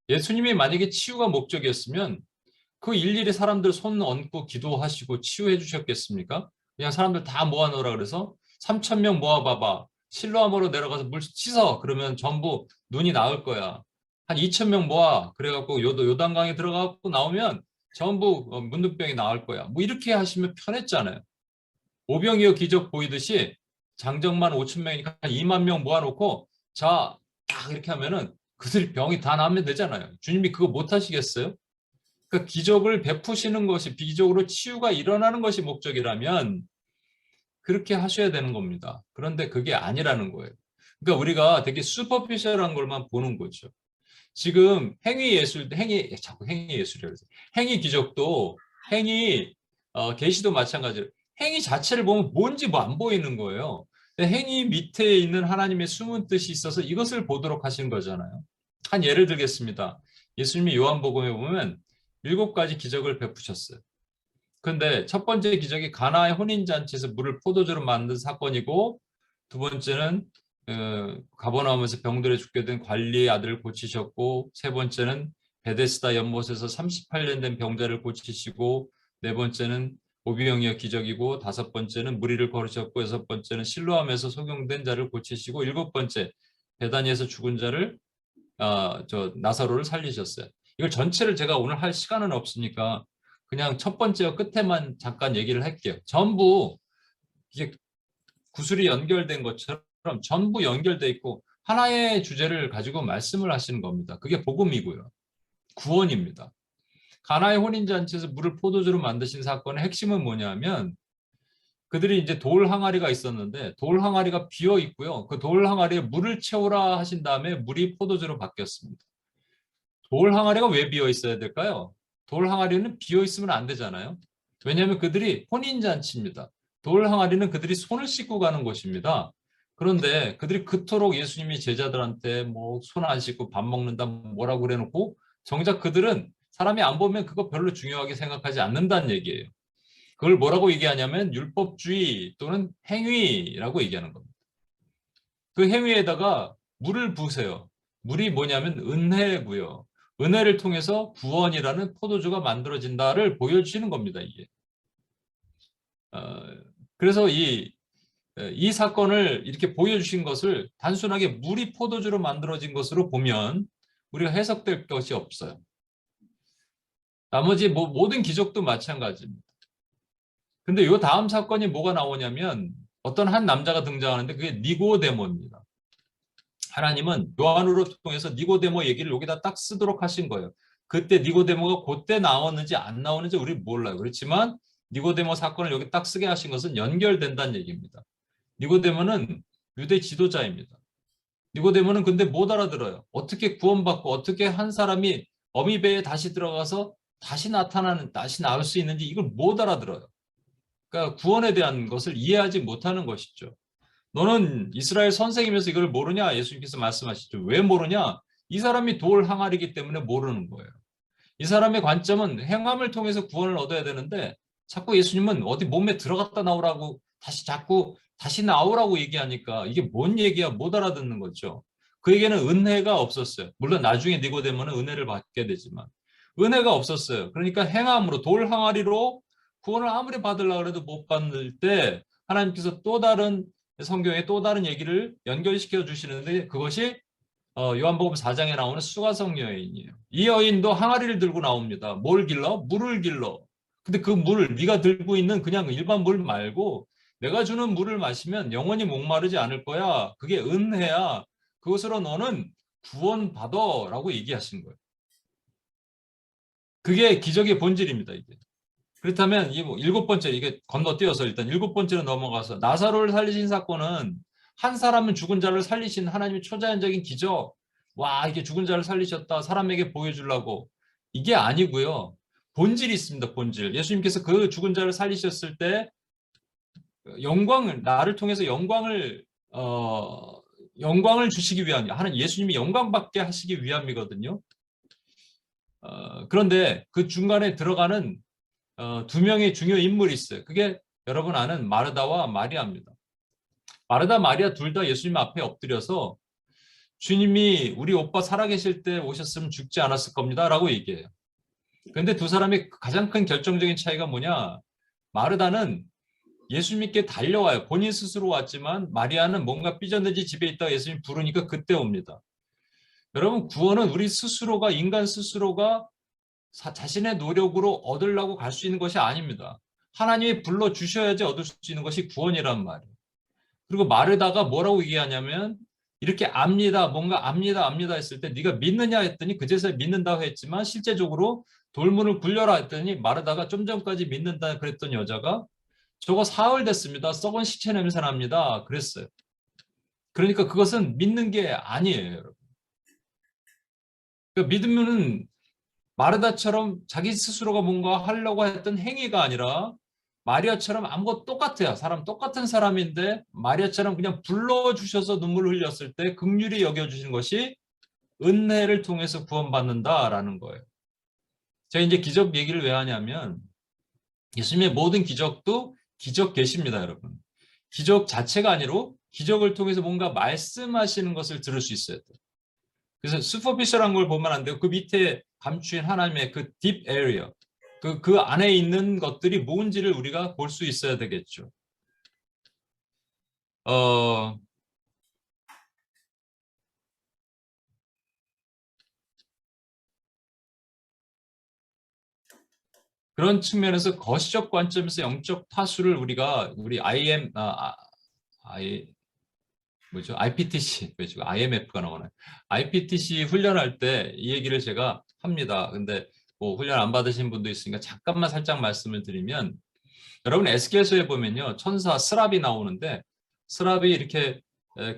예수님이 만약에 치유가 목적이었으면 그 일일이 사람들 손 얹고 기도하시고 치유해 주셨겠습니까? 그냥 사람들 다 모아놓으라 그래서 3,000명 모아봐봐. 실로암으로 내려가서 물 씻어. 그러면 전부 눈이 나을 거야. 한 2,000명 모아. 그래갖고 요단강에 들어가고 나오면 전부 문둥병이 나을 거야. 뭐 이렇게 하시면 편했잖아요. 오병이어 기적 보이듯이 장정만 5,000명이니까 한 2만 명 모아놓고 자 딱 이렇게 하면은 그들이 병이 다 나으면 되잖아요. 주님이 그거 못 하시겠어요? 그러니까 기적을 베푸시는 것이 비기적으로 치유가 일어나는 것이 목적이라면 그렇게 하셔야 되는 겁니다. 그런데 그게 아니라는 거예요. 그러니까 우리가 되게 슈퍼피셜한 것만 보는 거죠. 지금 행위 예술, 자꾸 행위 예술이라고 해서 행위 기적도 행위 계시도 마찬가지로 행위 자체를 보면 뭔지 뭐 안 보이는 거예요. 행위 밑에 있는 하나님의 숨은 뜻이 있어서 이것을 보도록 하신 거잖아요. 한 예를 들겠습니다. 예수님이 요한복음에 보면 7가지 기적을 베푸셨어요. 근데 첫 번째 기적이 가나의 혼인잔치에서 물을 포도주로 만든 사건이고, 두 번째는 가버나움에서 병들어 죽게 된 관리의 아들을 고치셨고, 세 번째는 베데스다 연못에서 38년 된 병자를 고치시고, 네 번째는 오병이어 기적이고, 다섯 번째는 무리를 걸으셨고, 여섯 번째는 실로암에서 소경된 자를 고치시고, 일곱 번째 베다니에서 죽은 자를 나사로를 살리셨어요. 이걸 전체를 제가 오늘 할 시간은 없으니까 그냥 첫 번째와 끝에만 잠깐 얘기를 할게요. 전부 이게 구슬이 연결된 것처럼 전부 연결돼 있고 하나의 주제를 가지고 말씀을 하시는 겁니다. 그게 복음이고요. 구원입니다. 가나의 혼인잔치에서 물을 포도주로 만드신 사건의 핵심은 뭐냐면 그들이 이제 돌 항아리가 있었는데 돌 항아리가 비어 있고요. 그 돌 항아리에 물을 채우라 하신 다음에 물이 포도주로 바뀌었습니다. 돌 항아리가 왜 비어 있어야 될까요? 돌 항아리는 비어 있으면 안 되잖아요. 왜냐하면 그들이 혼인잔치입니다. 돌 항아리는 그들이 손을 씻고 가는 곳입니다. 그런데 그들이 그토록 예수님이 제자들한테 뭐 손 안 씻고 밥 먹는다 뭐라고 그래놓고 정작 그들은 사람이 안 보면 그거 별로 중요하게 생각하지 않는다는 얘기예요. 그걸 뭐라고 얘기하냐면 율법주의 또는 행위라고 얘기하는 겁니다. 그 행위에다가 물을 부으세요. 물이 뭐냐면 은혜고요. 은혜를 통해서 구원이라는 포도주가 만들어진다를 보여주시는 겁니다, 이게. 그래서 이 사건을 이렇게 보여주신 것을 단순하게 물이 포도주로 만들어진 것으로 보면 우리가 해석될 것이 없어요. 나머지 모든 기적도 마찬가지입니다. 근데 이 다음 사건이 뭐가 나오냐면 어떤 한 남자가 등장하는데 그게 니고데모입니다. 하나님은 요한으로 통해서 니고데모 얘기를 여기다 딱 쓰도록 하신 거예요. 그때 니고데모가 그때 나왔는지 안 나오는지 우리 몰라요. 그렇지만 니고데모 사건을 여기 딱 쓰게 하신 것은 연결된다는 얘기입니다. 니고데모는 유대 지도자입니다. 니고데모는 근데 못 알아들어요. 어떻게 구원받고 어떻게 한 사람이 어미 배에 다시 들어가서 다시 나올 수 있는지 이걸 못 알아들어요. 그러니까 구원에 대한 것을 이해하지 못하는 것이죠. 너는 이스라엘 선생이면서 이걸 모르냐? 예수님께서 말씀하시죠. 왜 모르냐? 이 사람이 돌 항아리이기 때문에 모르는 거예요. 이 사람의 관점은 행함을 통해서 구원을 얻어야 되는데 자꾸 예수님은 어디 몸에 들어갔다 나오라고 자꾸 다시 나오라고 얘기하니까 이게 뭔 얘기야? 못 알아듣는 거죠. 그에게는 은혜가 없었어요. 물론 나중에 니고데모는 은혜를 받게 되지만 은혜가 없었어요. 그러니까 행함으로 돌 항아리로 구원을 아무리 받으려고 해도 못 받을 때 하나님께서 또 다른 성경에 또 다른 얘기를 연결시켜 주시는데 그것이 요한복음 4장에 나오는 수가성 여인이에요. 이 여인도 항아리를 들고 나옵니다. 뭘 길러? 물을 길러. 근데 그 물, 네가 들고 있는 그냥 일반 물 말고 내가 주는 물을 마시면 영원히 목마르지 않을 거야. 그게 은혜야. 그것으로 너는 구원받아라고 얘기하신 거예요. 그게 기적의 본질입니다. 이게. 그렇다면 이 7번째 이게 건너뛰어서 일단 7번째로 넘어가서 나사로를 살리신 사건은 한 사람은 죽은 자를 살리신 하나님의 초자연적인 기적. 와, 이게 죽은 자를 살리셨다. 사람에게 보여주려고. 이게 아니고요. 본질이 있습니다. 본질. 예수님께서 그 죽은 자를 살리셨을 때 나를 통해서 영광을 주시기 위한 하는 예수님이 영광받게 하시기 위함이거든요. 그런데 그 중간에 들어가는 두 명의 중요 인물이 있어요. 그게 여러분 아는 마르다와 마리아입니다. 마르다, 마리아 둘 다 예수님 앞에 엎드려서 주님이 우리 오빠 살아계실 때 오셨으면 죽지 않았을 겁니다. 라고 얘기해요. 그런데 두 사람의 가장 큰 결정적인 차이가 뭐냐? 마르다는 예수님께 달려와요. 본인 스스로 왔지만 마리아는 뭔가 삐졌는지 집에 있다가 예수님 부르니까 그때 옵니다. 여러분 구원은 우리 스스로가 인간 스스로가 자신의 노력으로 얻으려고 갈 수 있는 것이 아닙니다. 하나님이 불러주셔야지 얻을 수 있는 것이 구원이란 말이에요. 그리고 마르다가 뭐라고 얘기하냐면 이렇게 압니다. 뭔가 압니다 했을 때 네가 믿느냐 했더니 그제서야 믿는다고 했지만 실제적으로 돌문을 굴려라 했더니 마르다가 좀 전까지 믿는다 그랬던 여자가 저거 사흘 됐습니다. 썩은 시체 냄새 납니다. 그랬어요. 그러니까 그것은 믿는 게 아니에요, 여러분. 그러니까 믿으면은 마르다처럼 자기 스스로가 뭔가 하려고 했던 행위가 아니라 마리아처럼 아무것도 똑같아요. 사람 똑같은 사람인데 마리아처럼 그냥 불러주셔서 눈물을 흘렸을 때 긍휼히 여겨주신 것이 은혜를 통해서 구원받는다라는 거예요. 제가 이제 기적 얘기를 왜 하냐면 예수님의 모든 기적도 기적 계십니다, 여러분. 기적 자체가 아니로 기적을 통해서 뭔가 말씀하시는 것을 들을 수 있어야 돼요. 그래서 슈퍼피셜한 걸 보면 안 되고 그 밑에 감추인 하나님의 그 딥 에리어, 그 안에 있는 것들이 뭔지를 우리가 볼 수 있어야 되겠죠. 그런 측면에서 거시적 관점에서 영적 타수를 우리 IPTC, 왜 지금 IMF가 나오나요? IPTC 훈련할 때 이 얘기를 제가 합니다. 근데 뭐 훈련 안 받으신 분도 있으니까 잠깐만 살짝 말씀을 드리면 여러분 에스겔서에 보면요. 천사 스랍이 나오는데 스랍이 이렇게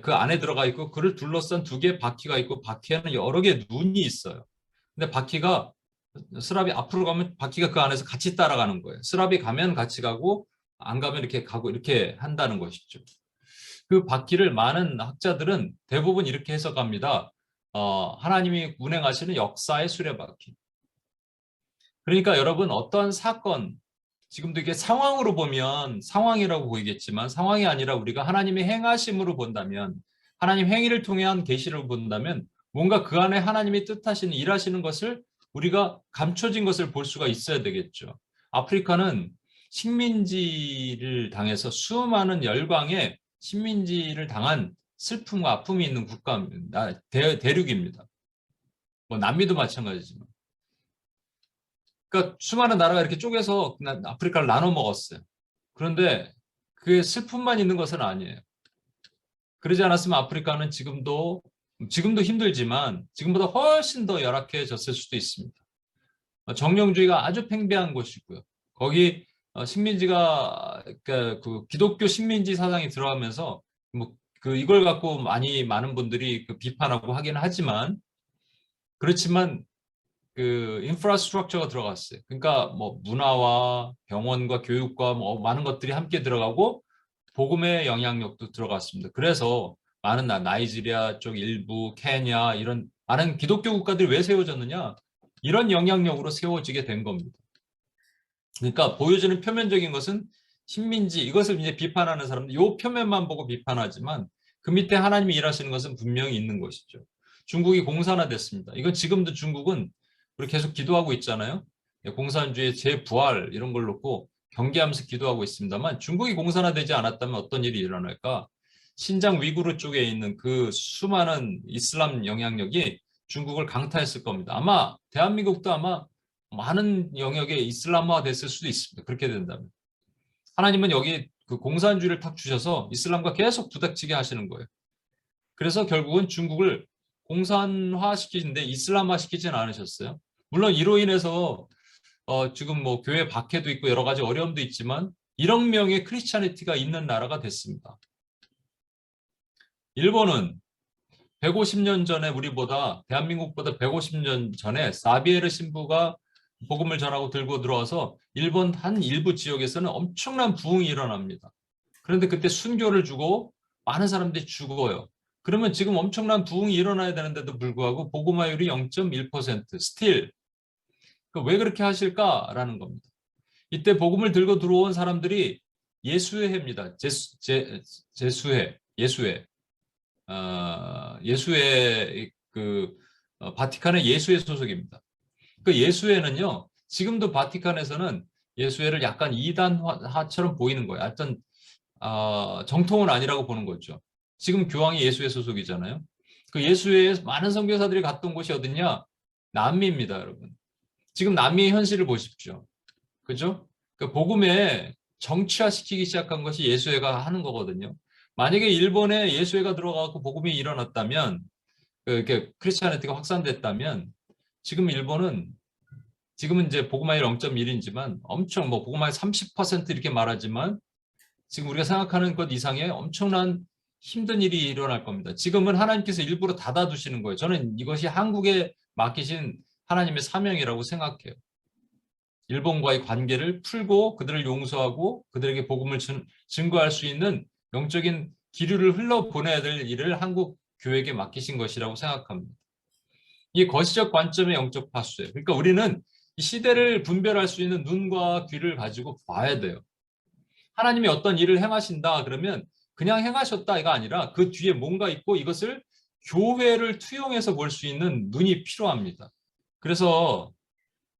그 안에 들어가 있고 그를 둘러싼 두 개의 바퀴가 있고 바퀴에는 여러 개의 눈이 있어요. 근데 바퀴가 스랍이 앞으로 가면 바퀴가 그 안에서 같이 따라가는 거예요. 스랍이 가면 같이 가고 안 가면 이렇게 가고 이렇게 한다는 것이죠. 그 바퀴를 많은 학자들은 대부분 이렇게 해석합니다. 하나님이 운행하시는 역사의 수레바퀴. 그러니까 여러분 어떤 사건, 지금도 이게 상황으로 보면 상황이라고 보이겠지만 상황이 아니라 우리가 하나님의 행하심으로 본다면 하나님 행위를 통해 한 계시를 본다면 뭔가 그 안에 하나님이 뜻하시는 일하시는 것을 우리가 감춰진 것을 볼 수가 있어야 되겠죠. 아프리카는 식민지를 당해서 수많은 열방에 식민지를 당한 슬픔과 아픔이 있는 국가입니다. 대륙입니다. 뭐 남미도 마찬가지지만. 그러니까 수많은 나라가 이렇게 쪼개서 아프리카를 나눠 먹었어요. 그런데 그게 슬픔만 있는 것은 아니에요. 그러지 않았으면 아프리카는 지금도 힘들지만 지금보다 훨씬 더 열악해졌을 수도 있습니다. 정령주의가 아주 팽배한 곳이고요. 거기 식민지가 그러니까 그 기독교 식민지 사상이 들어가면서 뭐 그 이걸 갖고 많은 분들이 그 비판하고 하긴 하지만 그렇지만 그 인프라스트럭처가 들어갔어요. 그러니까 뭐 문화와 병원과 교육과 뭐 많은 것들이 함께 들어가고 복음의 영향력도 들어갔습니다. 그래서 많은 나이지리아 쪽 일부, 케냐 이런 많은 기독교 국가들이 왜 세워졌느냐? 이런 영향력으로 세워지게 된 겁니다. 그러니까 보여주는 표면적인 것은 식민지 이것을 이제 비판하는 사람들 이 표면만 보고 비판하지만 그 밑에 하나님이 일하시는 것은 분명히 있는 것이죠. 중국이 공산화됐습니다. 이건 지금도 중국은 우리 계속 기도하고 있잖아요. 공산주의 재부활 이런 걸 놓고 경계하면서 기도하고 있습니다만 중국이 공산화되지 않았다면 어떤 일이 일어날까? 신장 위구르 쪽에 있는 그 수많은 이슬람 영향력이 중국을 강타했을 겁니다. 아마 대한민국도 아마 많은 영역에 이슬람화 됐을 수도 있습니다. 그렇게 된다면. 하나님은 여기 그 공산주의를 탁 주셔서 이슬람과 계속 부닥치게 하시는 거예요. 그래서 결국은 중국을 공산화 시키는데 이슬람화 시키지는 않으셨어요. 물론 이로 인해서 지금 뭐 교회 박해도 있고 여러 가지 어려움도 있지만 1억 명의 크리스찬리티가 있는 나라가 됐습니다. 일본은 150년 전에 대한민국보다 150년 전에 사비에르 신부가 복음을 전하고 들고 들어와서 일본 한 일부 지역에서는 엄청난 부흥이 일어납니다. 그런데 그때 순교를 주고 많은 사람들이 죽어요. 그러면 지금 엄청난 부흥이 일어나야 되는데도 불구하고 복음화율이 0.1% 스틸. 왜 그렇게 하실까라는 겁니다. 이때 복음을 들고 들어온 사람들이 예수의 해입니다. 예수의 바티칸의 예수의 소속입니다. 그 예수회는요, 지금도 바티칸에서는 예수회를 약간 이단화처럼 보이는 거예요. 하여튼 정통은 아니라고 보는 거죠. 지금 교황이 예수회 소속이잖아요. 그 예수회에 많은 선교사들이 갔던 곳이 어딨냐? 남미입니다, 여러분. 지금 남미의 현실을 보십시오. 그죠? 그 복음에 정치화시키기 시작한 것이 예수회가 하는 거거든요. 만약에 일본에 예수회가 들어가고 복음이 일어났다면, 이렇게 크리스찬리티가 확산됐다면, 지금 일본은 지금은 이제 복음화율 0.1이지만 엄청 뭐 복음화율 30% 이렇게 말하지만 지금 우리가 생각하는 것 이상의 엄청난 힘든 일이 일어날 겁니다. 지금은 하나님께서 일부러 닫아두시는 거예요. 저는 이것이 한국에 맡기신 하나님의 사명이라고 생각해요. 일본과의 관계를 풀고 그들을 용서하고 그들에게 복음을 증거할 수 있는 영적인 기류를 흘러보내야 될 일을 한국 교회에게 맡기신 것이라고 생각합니다. 이 거시적 관점의 영적 파수예요. 그러니까 우리는 이 시대를 분별할 수 있는 눈과 귀를 가지고 봐야 돼요. 하나님이 어떤 일을 행하신다 그러면 그냥 행하셨다가 아니라 그 뒤에 뭔가 있고 이것을 교회를 투영해서 볼 수 있는 눈이 필요합니다. 그래서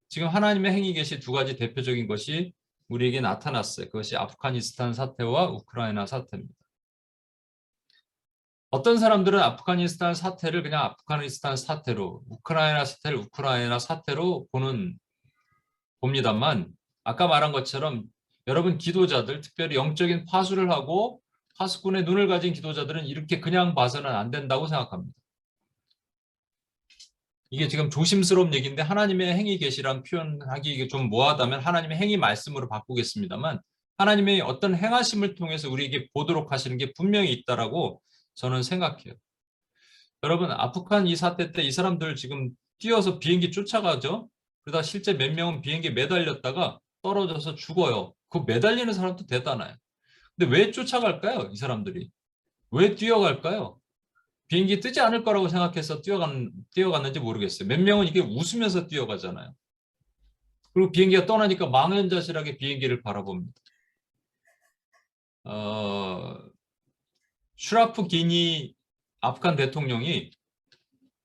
지금 하나님의 행위 계시 두 가지 대표적인 것이 우리에게 나타났어요. 그것이 아프가니스탄 사태와 우크라이나 사태입니다. 어떤 사람들은 아프가니스탄 사태를 그냥 아프가니스탄 사태로, 우크라이나 사태를 우크라이나 사태로 봅니다만 아까 말한 것처럼 여러분 기도자들, 특별히 영적인 파수를 하고 파수꾼의 눈을 가진 기도자들은 이렇게 그냥 봐서는 안 된다고 생각합니다. 이게 지금 조심스러운 얘기인데 하나님의 행위 계시란 표현하기 좀 뭐하다면 하나님의 행위 말씀으로 바꾸겠습니다만 하나님의 어떤 행하심을 통해서 우리에게 보도록 하시는 게 분명히 있다라고 저는 생각해요. 여러분 아프간 이 사태 때 이 사람들 지금 뛰어서 비행기 쫓아가죠. 그러다 실제 몇 명은 비행기에 매달렸다가 떨어져서 죽어요. 그 매달리는 사람도 대단해요. 근데 왜 쫓아갈까요? 이 사람들이. 왜 뛰어갈까요? 비행기 뜨지 않을 거라고 생각해서 뛰어갔는지 모르겠어요. 몇 명은 이게 웃으면서 뛰어가잖아요. 그리고 비행기가 떠나니까 망연자실하게 비행기를 바라봅니다. 슈라프 기니 아프간 대통령이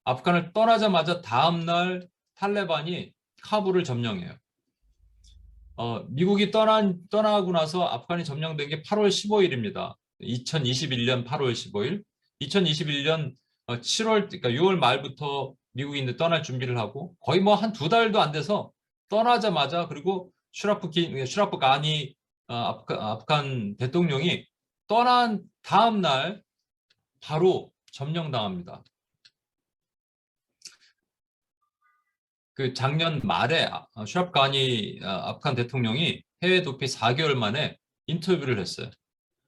아프간을 떠나자마자 다음날 탈레반이 카불을 점령해요. 미국이 떠나고 나서 아프간이 점령된 게 8월 15일입니다. 2021년 8월 15일. 2021년 7월, 그러니까 6월 말부터 미국이 이제 떠날 준비를 하고 거의 뭐 한 2달도 안 돼서 떠나자마자 그리고 슈라프 가니 아프간 대통령이 떠난 다음 날 바로 점령당합니다. 그 작년 말에 슈랍 가니 아프간 대통령이 해외 도피 4개월 만에 인터뷰를 했어요.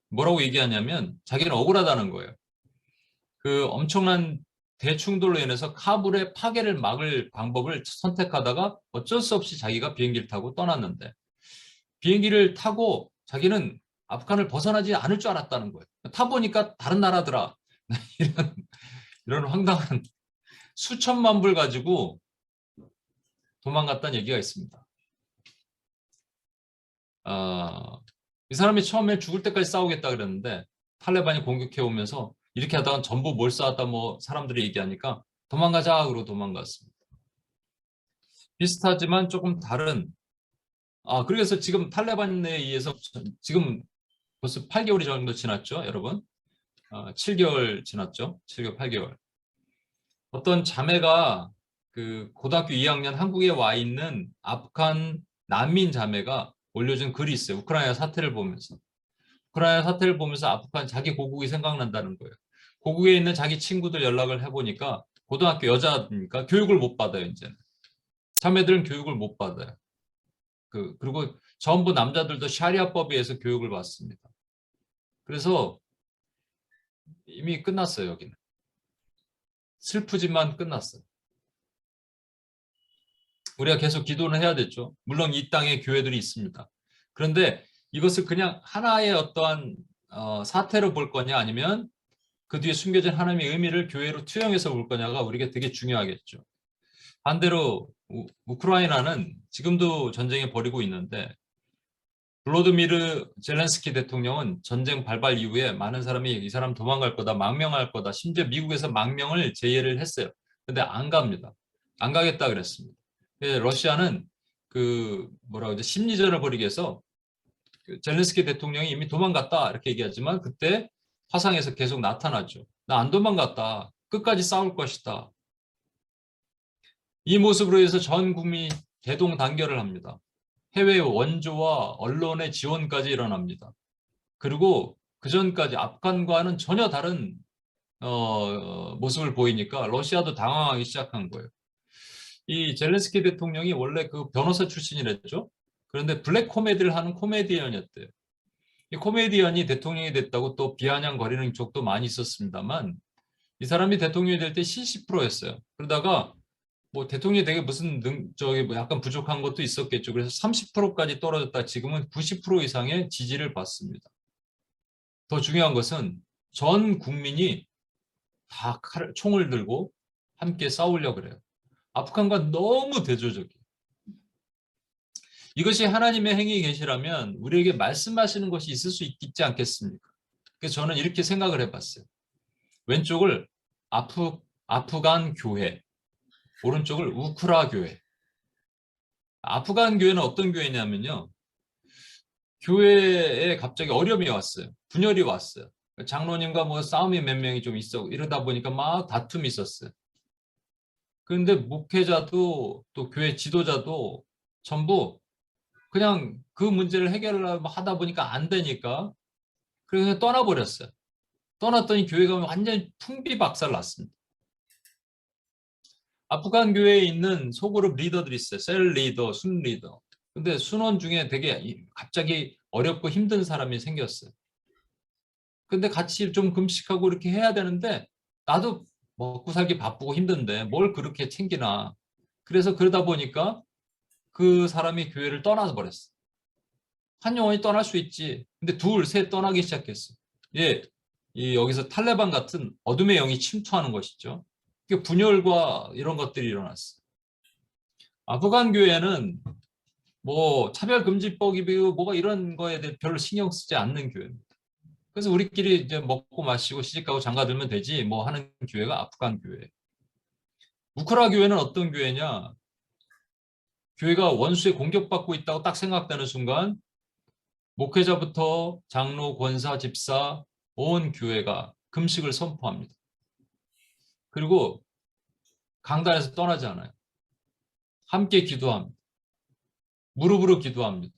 뭐라고 얘기하냐면 자기는 억울하다는 거예요. 그 엄청난 대충돌로 인해서 카불의 파괴를 막을 방법을 선택하다가 어쩔 수 없이 자기가 비행기를 타고 떠났는데 비행기를 타고 자기는 아프간을 벗어나지 않을 줄 알았다는 거예요. 타보니까 다른 나라더라. 이런 황당한 수천만 불 가지고 도망갔다는 얘기가 있습니다. 이 사람이 처음에 죽을 때까지 싸우겠다 그랬는데 탈레반이 공격해 오면서 이렇게 하다가 전부 몰살했다 뭐 사람들이 얘기하니까 도망가자 그러고 도망갔습니다. 비슷하지만 조금 다른 그래서 지금 탈레반에 의해서 지금 벌써 8개월이 정도 지났죠, 여러분? 7개월 지났죠? 7개월, 8개월. 어떤 자매가 그 고등학교 2학년 한국에 와 있는 아프간 난민 자매가 올려준 글이 있어요. 우크라이나 사태를 보면서. 우크라이나 사태를 보면서 아프간 자기 고국이 생각난다는 거예요. 고국에 있는 자기 친구들 연락을 해보니까 고등학교 여자니까 교육을 못 받아요, 이제는. 자매들은 교육을 못 받아요. 그리고 전부 남자들도 샤리아법에 의해서 교육을 받습니다. 그래서 이미 끝났어요, 여기는. 슬프지만 끝났어요. 우리가 계속 기도는 해야 됐죠. 물론 이 땅에 교회들이 있습니다. 그런데 이것을 그냥 하나의 어떠한 사태로 볼 거냐 아니면 그 뒤에 숨겨진 하나님의 의미를 교회로 투영해서 볼 거냐가 우리가 되게 중요하겠죠. 반대로 우크라이나는 지금도 전쟁을 벌이고 있는데 블로드미르 젤렌스키 대통령은 전쟁 발발 이후에 많은 사람이 이 사람 도망갈 거다, 망명할 거다, 심지어 미국에서 망명을 제의를 했어요. 근데 안 갑니다. 안 가겠다 그랬습니다. 러시아는 심리전을 벌이기 위해서 젤렌스키 대통령이 이미 도망갔다 이렇게 얘기하지만 그때 화상에서 계속 나타나죠. 나 안 도망갔다. 끝까지 싸울 것이다. 이 모습으로 해서 전 국민이 대동단결을 합니다. 해외 원조와 언론의 지원까지 일어납니다. 그리고 그전까지 아프간과는 전혀 다른 모습을 보이니까 러시아도 당황하기 시작한 거예요. 이 젤렌스키 대통령이 원래 그 변호사 출신이랬죠. 그런데 블랙 코미디를 하는 코미디언이었대요. 이 코미디언이 대통령이 됐다고 또 비아냥거리는 쪽도 많이 있었습니다만 이 사람이 대통령이 될 때 70%였어요. 그러다가 뭐 대통령이 되게 무슨 저기 뭐 약간 부족한 것도 있었겠죠. 그래서 30%까지 떨어졌다 지금은 90% 이상의 지지를 받습니다. 더 중요한 것은 전 국민이 다 총을 들고 함께 싸우려고 그래요. 아프간과 너무 대조적이에요. 이것이 하나님의 행위 계시라면 우리에게 말씀하시는 것이 있을 수 있지 않겠습니까? 그래서 저는 이렇게 생각을 해봤어요. 왼쪽을 아프간 교회, 오른쪽을 우크라 교회. 아프간 교회는 어떤 교회냐면요. 교회에 갑자기 어려움이 왔어요. 분열이 왔어요. 장로님과 뭐 싸움이 몇 명이 좀 있어 이러다 보니까 막 다툼이 있었어요. 그런데 목회자도 또 교회 지도자도 전부 그냥 그 문제를 해결하다 보니까 안 되니까 그래서 떠나버렸어요. 떠났더니 교회가 완전 풍비박살 났습니다. 아프간 교회에 있는 소그룹 리더들이 있어요. 셀 리더, 순 리더. 근데 순원 중에 되게 갑자기 어렵고 힘든 사람이 생겼어요. 근데 같이 좀 금식하고 이렇게 해야 되는데 나도 먹고 살기 바쁘고 힘든데 뭘 그렇게 챙기나. 그래서 그러다 보니까 그 사람이 교회를 떠나서 버렸어. 한 영혼이 떠날 수 있지. 근데 둘, 셋 떠나기 시작했어. 예, 여기서 탈레반 같은 어둠의 영이 침투하는 것이죠. 분열과 이런 것들이 일어났어. 아프간 교회는 뭐 차별금지법이고 뭐가 이런 거에 대해 별로 신경 쓰지 않는 교회입니다. 그래서 우리끼리 이제 먹고 마시고 시집가고 장가들면 되지 뭐 하는 교회가 아프간 교회. 우크라 교회는 어떤 교회냐? 교회가 원수에 공격받고 있다고 딱 생각되는 순간 목회자부터 장로, 권사, 집사 온 교회가 금식을 선포합니다. 그리고 강단에서 떠나지 않아요. 함께 기도합니다. 무릎으로 기도합니다.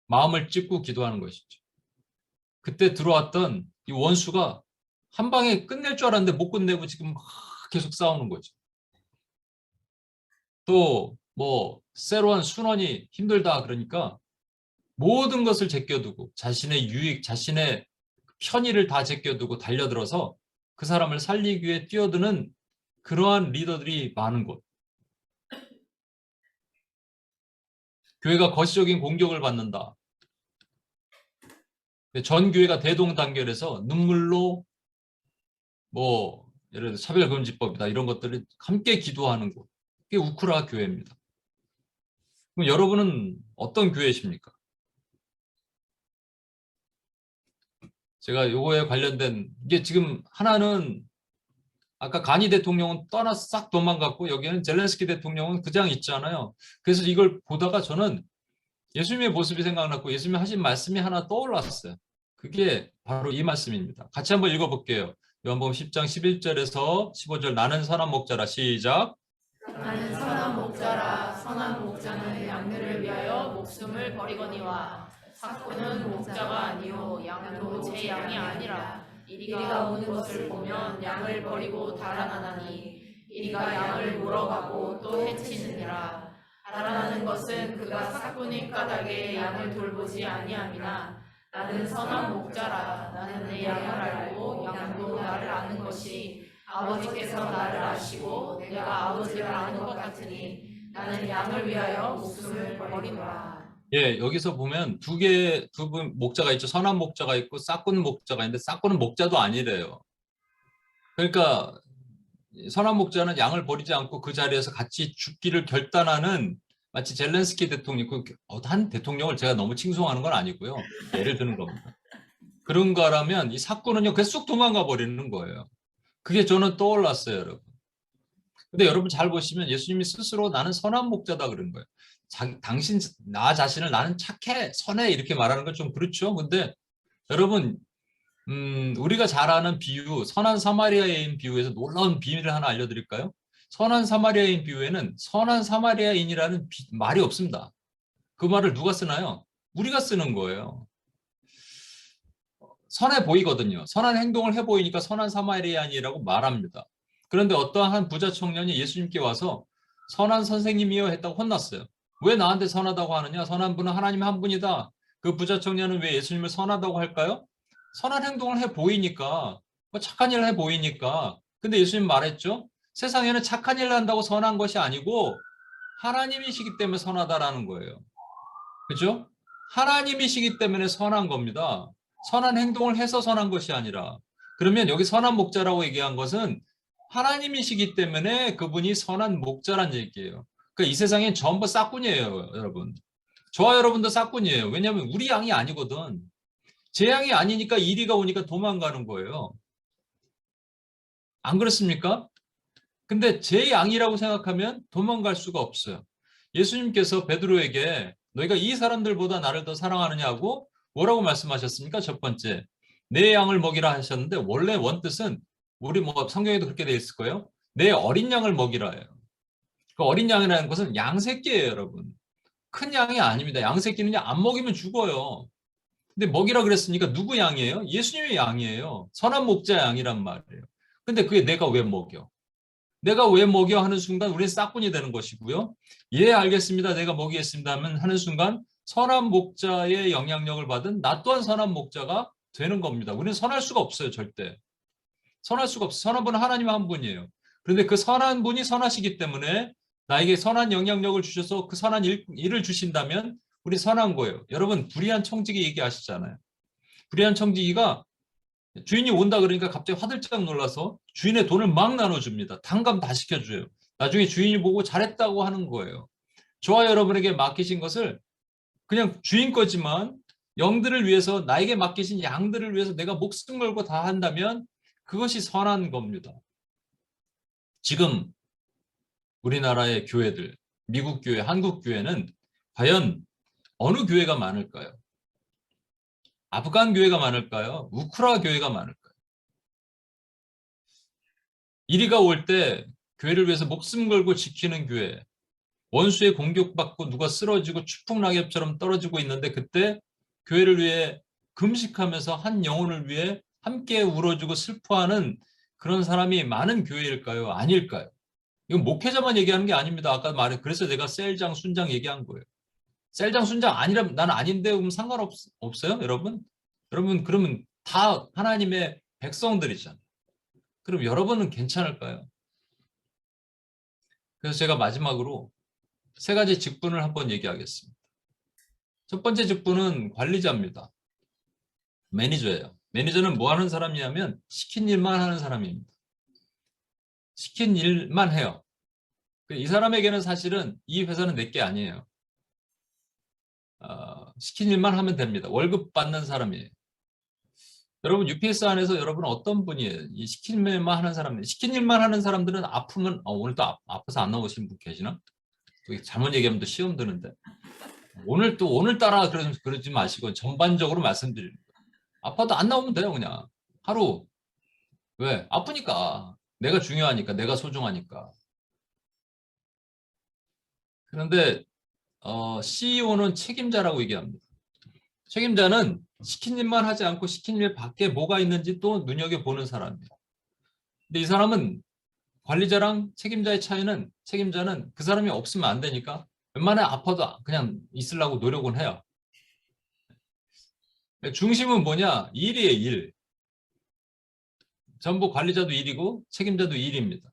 마음을 찢고 기도하는 것이죠. 그때 들어왔던 이 원수가 한 방에 끝낼 줄 알았는데 못 끝내고 지금 막 계속 싸우는 거죠. 또 뭐 새로운 순원이 힘들다 그러니까 모든 것을 제껴두고 자신의 유익, 자신의 편의를 다 제껴두고 달려들어서 그 사람을 살리기 위해 뛰어드는 그러한 리더들이 많은 곳. 교회가 거시적인 공격을 받는다. 전 교회가 대동단결해서 눈물로 뭐 예를 들어 차별금지법이다 이런 것들을 함께 기도하는 곳. 그게 우크라 교회입니다. 그럼 여러분은 어떤 교회십니까? 제가 요거에 관련된 이게 지금 하나는 아까 가니 대통령은 떠나서 싹 도망갔고 여기는 젤렌스키 대통령은 그냥 있잖아요. 그래서 이걸 보다가 저는 예수님의 모습이 생각났고 예수님이 하신 말씀이 하나 떠올랐어요. 그게 바로 이 말씀입니다. 같이 한번 읽어볼게요. 요한복음 10장 11절에서 15절 나는 선한 목자라 시작. 나는 선한 목자라 선한 목자는 양들을 위하여 목숨을 버리거니와 삭구는 목자가 아니요 양도 제 양이 아니라 이리가 오는 것을 보면 양을 버리고 달아나나니 이리가 양을 물어가고 또 해치느니라. 달아나는 것은 그가 삭구니 까닭에 양을 돌보지 아니함이나 나는 선한 목자라 나는 내 양을 알고 양도 나를 아는 것이 아버지께서 나를 아시고 내가 아버지를 아는 것 같으니 나는 양을 위하여 목숨을 버리노라. 예, 여기서 보면 두 목자가 있죠. 선한 목자가 있고 싹구는 목자가 있는데 싹구는 목자도 아니래요. 그러니까 선한 목자는 양을 버리지 않고 그 자리에서 같이 죽기를 결단하는 마치 젤렌스키 대통령, 한 대통령을 제가 너무 칭송하는 건 아니고요. 예를 드는 겁니다. 그런 거라면 이 삭구는요, 그냥 쑥 도망가 버리는 거예요. 그게 저는 떠올랐어요, 여러분. 근데 여러분 잘 보시면 예수님이 스스로 나는 선한 목자다 그런 거예요. 당신, 나 자신을 나는 착해, 선해 이렇게 말하는 건 좀 그렇죠. 근데 여러분, 우리가 잘 아는 비유, 선한 사마리아인 비유에서 놀라운 비밀을 하나 알려드릴까요? 선한 사마리아인 비유에는 선한 사마리아인이라는 말이 없습니다. 그 말을 누가 쓰나요? 우리가 쓰는 거예요. 선해 보이거든요. 선한 행동을 해 보이니까 선한 사마리아인이라고 말합니다. 그런데 어떠한 부자 청년이 예수님께 와서 선한 선생님이여 했다고 혼났어요. 왜 나한테 선하다고 하느냐? 선한 분은 하나님 한 분이다. 그 부자 청년은 왜 예수님을 선하다고 할까요? 선한 행동을 해 보이니까, 뭐 착한 일을 해 보이니까. 근데 예수님 말했죠. 세상에는 착한 일을 한다고 선한 것이 아니고 하나님이시기 때문에 선하다라는 거예요. 그죠? 하나님이시기 때문에 선한 겁니다. 선한 행동을 해서 선한 것이 아니라. 그러면 여기 선한 목자라고 얘기한 것은 하나님이시기 때문에 그분이 선한 목자란 얘기예요. 그러니까 이 세상엔 전부 싹군이에요, 여러분. 저와 여러분도 싹군이에요. 왜냐하면 우리 양이 아니거든. 제 양이 아니니까 이리가 오니까 도망가는 거예요. 안 그렇습니까? 근데 제 양이라고 생각하면 도망갈 수가 없어요. 예수님께서 베드로에게 너희가 이 사람들보다 나를 더 사랑하느냐고 뭐라고 말씀하셨습니까? 첫 번째, 내 양을 먹이라 하셨는데 원래 원뜻은 우리 뭐 성경에도 그렇게 되어 있을 거예요. 내 어린 양을 먹이라예요. 그 어린 양이라는 것은 양새끼예요, 여러분. 큰 양이 아닙니다. 양새끼는 안 먹이면 죽어요. 근데 먹이라 그랬으니까 누구 양이에요? 예수님의 양이에요. 선한 목자 양이란 말이에요. 근데 그게 내가 왜 먹여? 내가 왜 먹여 하는 순간 우리는 싹군이 되는 것이고요. 예, 알겠습니다. 내가 먹이겠습니다 하는 순간 선한 목자의 영향력을 받은 나 또한 선한 목자가 되는 겁니다. 우리는 선할 수가 없어요, 절대. 선할 수가 없어요. 선한 분은 하나님 한 분이에요. 그런데 그 선한 분이 선하시기 때문에 나에게 선한 영향력을 주셔서 그 선한 일을 주신다면 우리 선한 거예요. 여러분, 불의한 청지기 얘기하시잖아요. 불의한 청지기가 주인이 온다 그러니까 갑자기 화들짝 놀라서 주인의 돈을 막 나눠줍니다. 탕감 다 시켜줘요. 나중에 주인이 보고 잘했다고 하는 거예요. 저와 여러분에게 맡기신 것을 그냥 주인 거지만 영들을 위해서 나에게 맡기신 양들을 위해서 내가 목숨 걸고 다 한다면 그것이 선한 겁니다. 지금 우리나라의 교회들, 미국 교회, 한국 교회는 과연 어느 교회가 많을까요? 아프간 교회가 많을까요? 우크라 교회가 많을까요? 이리가 올 때 교회를 위해서 목숨 걸고 지키는 교회, 원수의 공격받고 누가 쓰러지고 추풍낙엽처럼 떨어지고 있는데 그때 교회를 위해 금식하면서 한 영혼을 위해 함께 울어주고 슬퍼하는 그런 사람이 많은 교회일까요? 아닐까요? 이건 목회자만 얘기하는 게 아닙니다. 아까 말해 그래서 내가 셀장, 순장 얘기한 거예요. 셀장, 순장 아니라면 나는 아닌데 그럼 상관없어요, 여러분? 여러분 그러면 다 하나님의 백성들이잖아요. 그럼 여러분은 괜찮을까요? 그래서 제가 마지막으로 세 가지 직분을 한번 얘기하겠습니다. 첫 번째 직분은 관리자입니다. 매니저예요. 매니저는 뭐 하는 사람이냐면 시킨 일만 하는 사람입니다. 시킨 일만 해요. 이 사람에게는 사실은 이 회사는 내 게 아니에요. 시킨 일만 하면 됩니다. 월급 받는 사람이에요. 여러분 UPS 안에서 여러분은 어떤 분이에요? 이 시킨 일만 하는 사람들. 시킨 일만 하는 사람들은 아프면 오늘 또 아파서 안 나오신 분 계시나? 잘못 얘기하면 또 시험 드는데. 오늘따라 그러지 마시고 전반적으로 말씀드립니다. 아파도 안 나오면 돼요, 그냥. 하루. 왜? 아프니까. 내가 중요하니까, 내가 소중하니까. 그런데 CEO는 책임자라고 얘기합니다. 책임자는 시킨 일만 하지 않고 시킨 일 밖에 뭐가 있는지 또 눈여겨보는 사람이에요. 근데 이 사람은 관리자랑 책임자의 차이는 책임자는 그 사람이 없으면 안 되니까 웬만하면 아파도 그냥 있으려고 노력은 해요. 중심은 뭐냐? 일이에요, 일. 전부 관리자도 일이고 책임자도 일입니다.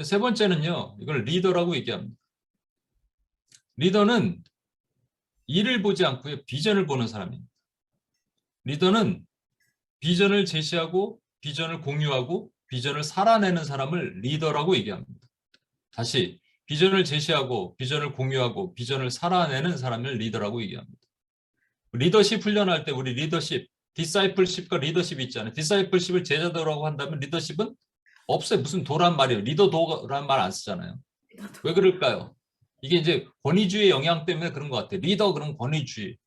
세 번째는요, 이걸 리더라고 얘기합니다. 리더는 일을 보지 않고요, 비전을 보는 사람입니다. 리더는 비전을 제시하고 비전을 공유하고 비전을 살아내는 사람을 리더라고 얘기합니다. 다시 비전을 제시하고 비전을 공유하고 비전을 살아내는 사람을 리더라고 얘기합니다. 리더십 훈련할 때 우리 리더십, 디사이플십과 리더십이 있잖아요. 디사이플십을 제자도라고 한다면 리더십은 없어요. 무슨 도란 말이에요. 리더도란 말 안 쓰잖아요. 왜 그럴까요? 이게 이제 권위주의 영향 때문에 그런 것 같아요. 리더 그럼 권위주의.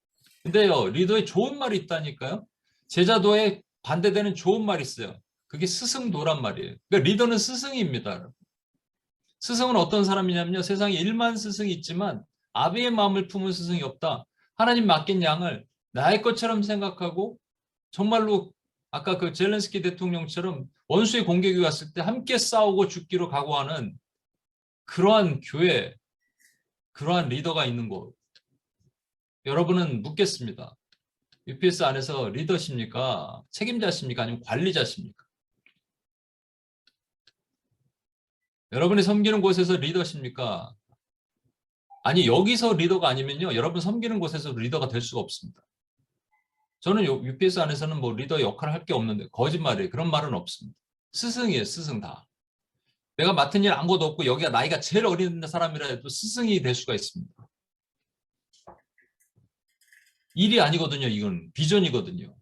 근데요, 리더에 좋은 말이 있다니까요. 제자도에 반대되는 좋은 말이 있어요. 그게 스승도란 말이에요. 그러니까 리더는 스승입니다. 스승은 어떤 사람이냐면요. 세상에 1만 스승이 있지만 아비의 마음을 품은 스승이 없다. 하나님 맡긴 양을 나의 것처럼 생각하고 정말로 아까 그 젤렌스키 대통령처럼 원수의 공격이 왔을 때 함께 싸우고 죽기로 각오하는 그러한 교회, 그러한 리더가 있는 곳. 여러분은 묻겠습니다. UPS 안에서 리더십니까? 책임자십니까? 아니면 관리자십니까? 여러분이 섬기는 곳에서 리더십니까? 아니, 여기서 리더가 아니면요, 여러분 섬기는 곳에서 리더가 될 수가 없습니다. 저는 UPS 안에서는 뭐 리더 역할을 할 게 없는데, 거짓말이에요. 그런 말은 없습니다. 스승이에요, 스승 다. 내가 맡은 일 아무것도 없고 여기가 나이가 제일 어린 사람이라 해도 스승이 될 수가 있습니다. 일이 아니거든요. 이건 비전이거든요.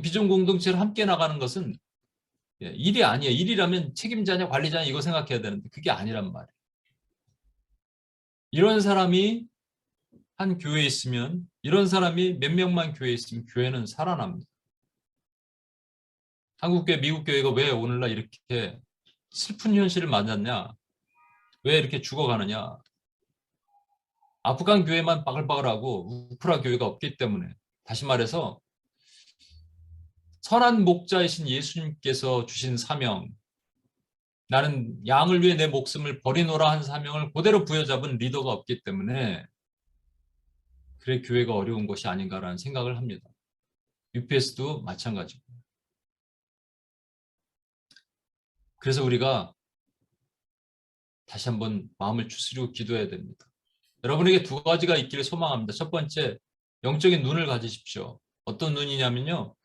비전 공동체를 함께 나가는 것은 일이 아니에요. 일이라면 책임자냐 관리자냐 이거 생각해야 되는데 그게 아니란 말이에요. 이런 사람이 한 교회에 있으면, 이런 사람이 몇 명만 교회에 있으면 교회는 살아납니다. 한국교회, 미국교회가 왜 오늘날 이렇게 슬픈 현실을 맞았냐? 왜 이렇게 죽어가느냐? 아프간 교회만 바글바글하고 우크라 교회가 없기 때문에. 다시 말해서 선한 목자이신 예수님께서 주신 사명, 나는 양을 위해 내 목숨을 버리노라 한 사명을 그대로 부여잡은 리더가 없기 때문에 그래 교회가 어려운 것이 아닌가라는 생각을 합니다. UPS도 마찬가지고. 그래서 우리가 다시 한번 마음을 추스리고 기도해야 됩니다. 여러분에게 두 가지가 있기를 소망합니다. 첫 번째, 영적인 눈을 가지십시오. 어떤 눈이냐면요,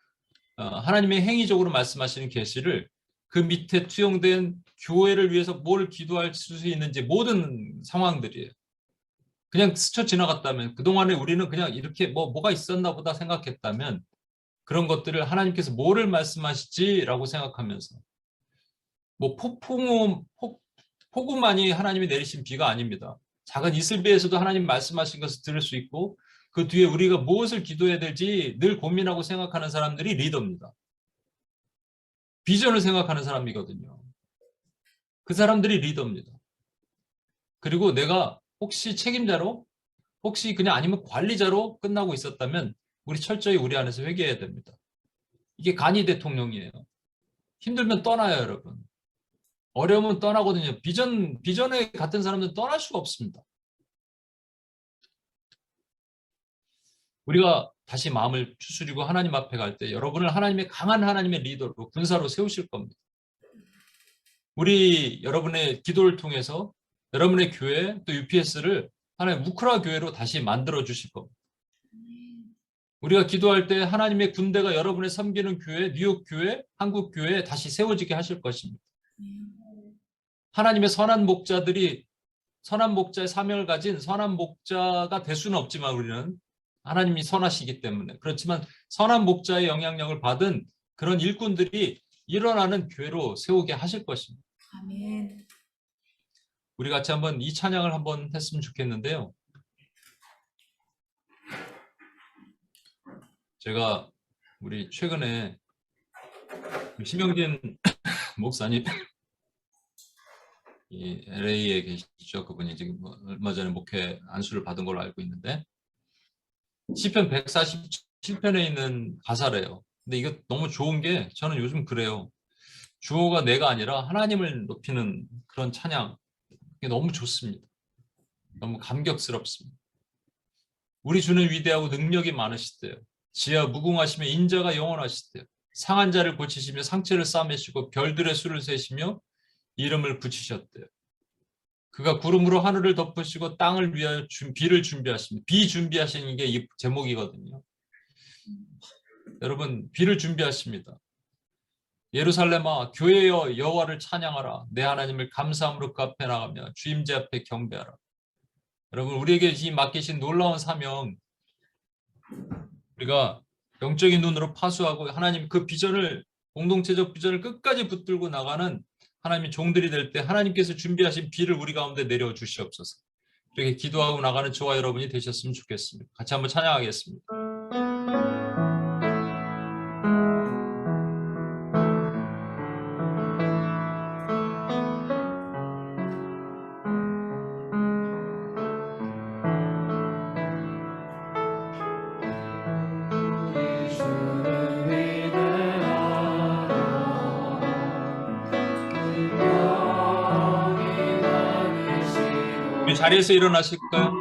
하나님의 행위적으로 말씀하시는 계시를 그 밑에 투영된 교회를 위해서 뭘 기도할 수 있는지 모든 상황들이에요. 그냥 스쳐 지나갔다면, 그동안에 우리는 그냥 이렇게 뭐가 있었나 보다 생각했다면 그런 것들을 하나님께서 뭐를 말씀하시지라고 생각하면서, 뭐 폭우만이 하나님이 내리신 비가 아닙니다. 작은 이슬비에서도 하나님 말씀하신 것을 들을 수 있고 그 뒤에 우리가 무엇을 기도해야 될지 늘 고민하고 생각하는 사람들이 리더입니다. 비전을 생각하는 사람이거든요. 그 사람들이 리더입니다. 그리고 내가 혹시 책임자로, 혹시 그냥 아니면 관리자로 끝나고 있었다면 우리 철저히 우리 안에서 회개해야 됩니다. 이게 가니 대통령이에요. 힘들면 떠나요, 여러분. 어려우면 떠나거든요. 비전에 같은 사람들은 떠날 수가 없습니다. 우리가 다시 마음을 추스리고 하나님 앞에 갈 때 여러분을 하나님의 강한 하나님의 리더로, 군사로 세우실 겁니다. 우리 여러분의 기도를 통해서 여러분의 교회 또 UPS를 하나님 우크라 교회로 다시 만들어 주실 겁니다. 우리가 기도할 때 하나님의 군대가 여러분의 섬기는 교회, 뉴욕 교회, 한국 교회에 다시 세워지게 하실 것입니다. 하나님의 선한 목자들이 선한 목자의 사명을 가진 선한 목자가 될 수는 없지만 우리는 하나님이 선하시기 때문에, 그렇지만 선한 목자의 영향력을 받은 그런 일꾼들이 일어나는 교회로 세우게 하실 것입니다. 아멘. 우리 같이 한번 이 찬양을 한번 했으면 좋겠는데요. 제가 우리 최근에 심영진 목사님, 이 LA에 계시죠. 그분이 지금 얼마 전에 목회 안수를 받은 걸로 알고 있는데 시편 147편에 있는 가사래요. 근데 이거 너무 좋은 게 저는 요즘 그래요. 주어가 내가 아니라 하나님을 높이는 그런 찬양. 이게 너무 좋습니다. 너무 감격스럽습니다. 우리 주는 위대하고 능력이 많으시대요. 지하 무궁하시며 인자가 영원하시대요. 상한 자를 고치시며 상처를 싸매시고 별들의 수를 세시며 이름을 붙이셨대요. 그가 구름으로 하늘을 덮으시고 땅을 위하여 비를 준비하십니다. 비 준비하시는 게 이 제목이거든요. 여러분, 비를 준비하십니다. 예루살렘아, 교회여 여호와를 찬양하라. 내 하나님을 감사함으로 그 앞에 나가며 주임제 앞에 경배하라. 여러분, 우리에게 이 맡기신 놀라운 사명, 우리가 영적인 눈으로 파수하고 하나님 그 비전을, 공동체적 비전을 끝까지 붙들고 나가는 하나님의 종들이 될 때 하나님께서 준비하신 비를 우리 가운데 내려 주시옵소서. 이렇게 기도하고 나가는 저와 여러분이 되셨으면 좋겠습니다. 같이 한번 찬양하겠습니다. 자리에서 일어나실까요?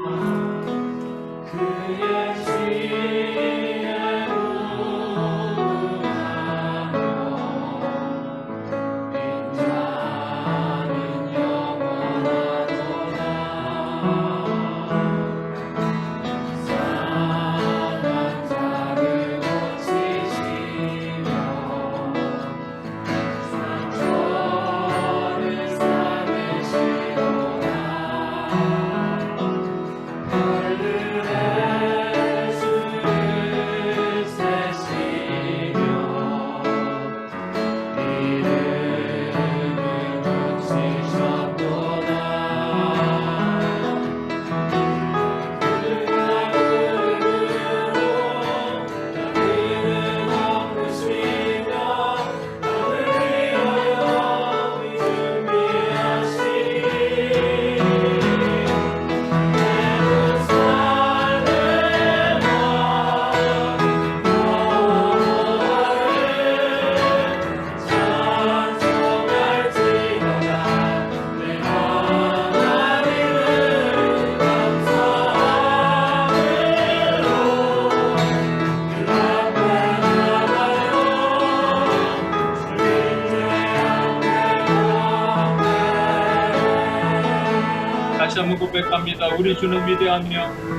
다시 한번 고백합니다. 우리 주는 위대하며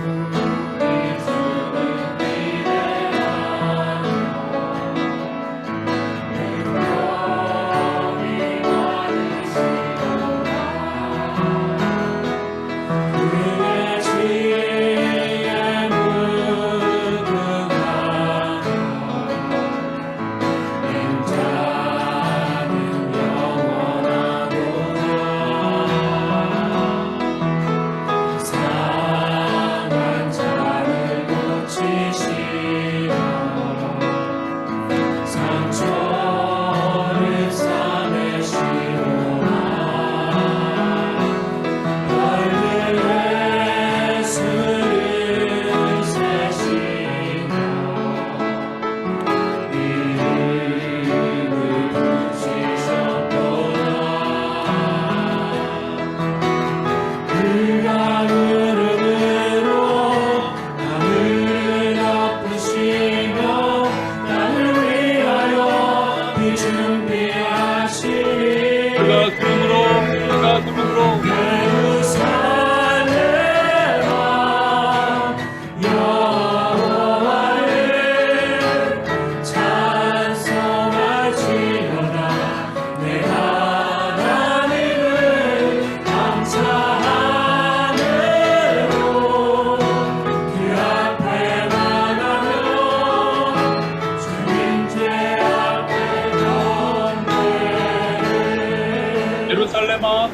예루살렘아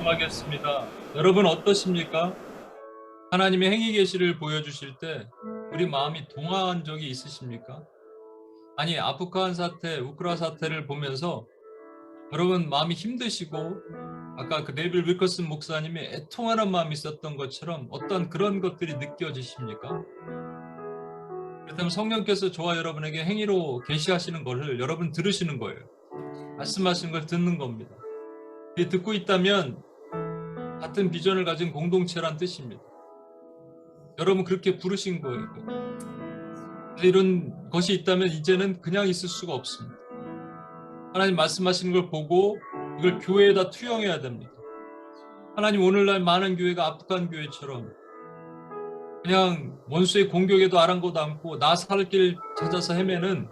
하겠습니다. 여러분 어떠십니까? 하나님의 행위 계시를 보여주실 때 우리 마음이 동화한 적이 있으십니까? 아니 아프간 사태, 우크라 사태를 보면서 여러분 마음이 힘드시고 아까 그 네빌 윌커슨 목사님이 애통하는 마음이 있었던 것처럼 어떤 그런 것들이 느껴지십니까? 그렇다면 성령께서 저와 여러분에게 행위로 계시하시는 것을 여러분 들으시는 거예요. 말씀하시는 걸 듣는 겁니다. 듣고 있다면 같은 비전을 가진 공동체란 뜻입니다. 여러분 그렇게 부르신 거예요. 이런 것이 있다면 이제는 그냥 있을 수가 없습니다. 하나님 말씀하시는 걸 보고 이걸 교회에다 투영해야 됩니다. 하나님 오늘날 많은 교회가 아프간 교회처럼 그냥 원수의 공격에도 아랑곳 않고 나 살 길 찾아서 헤매는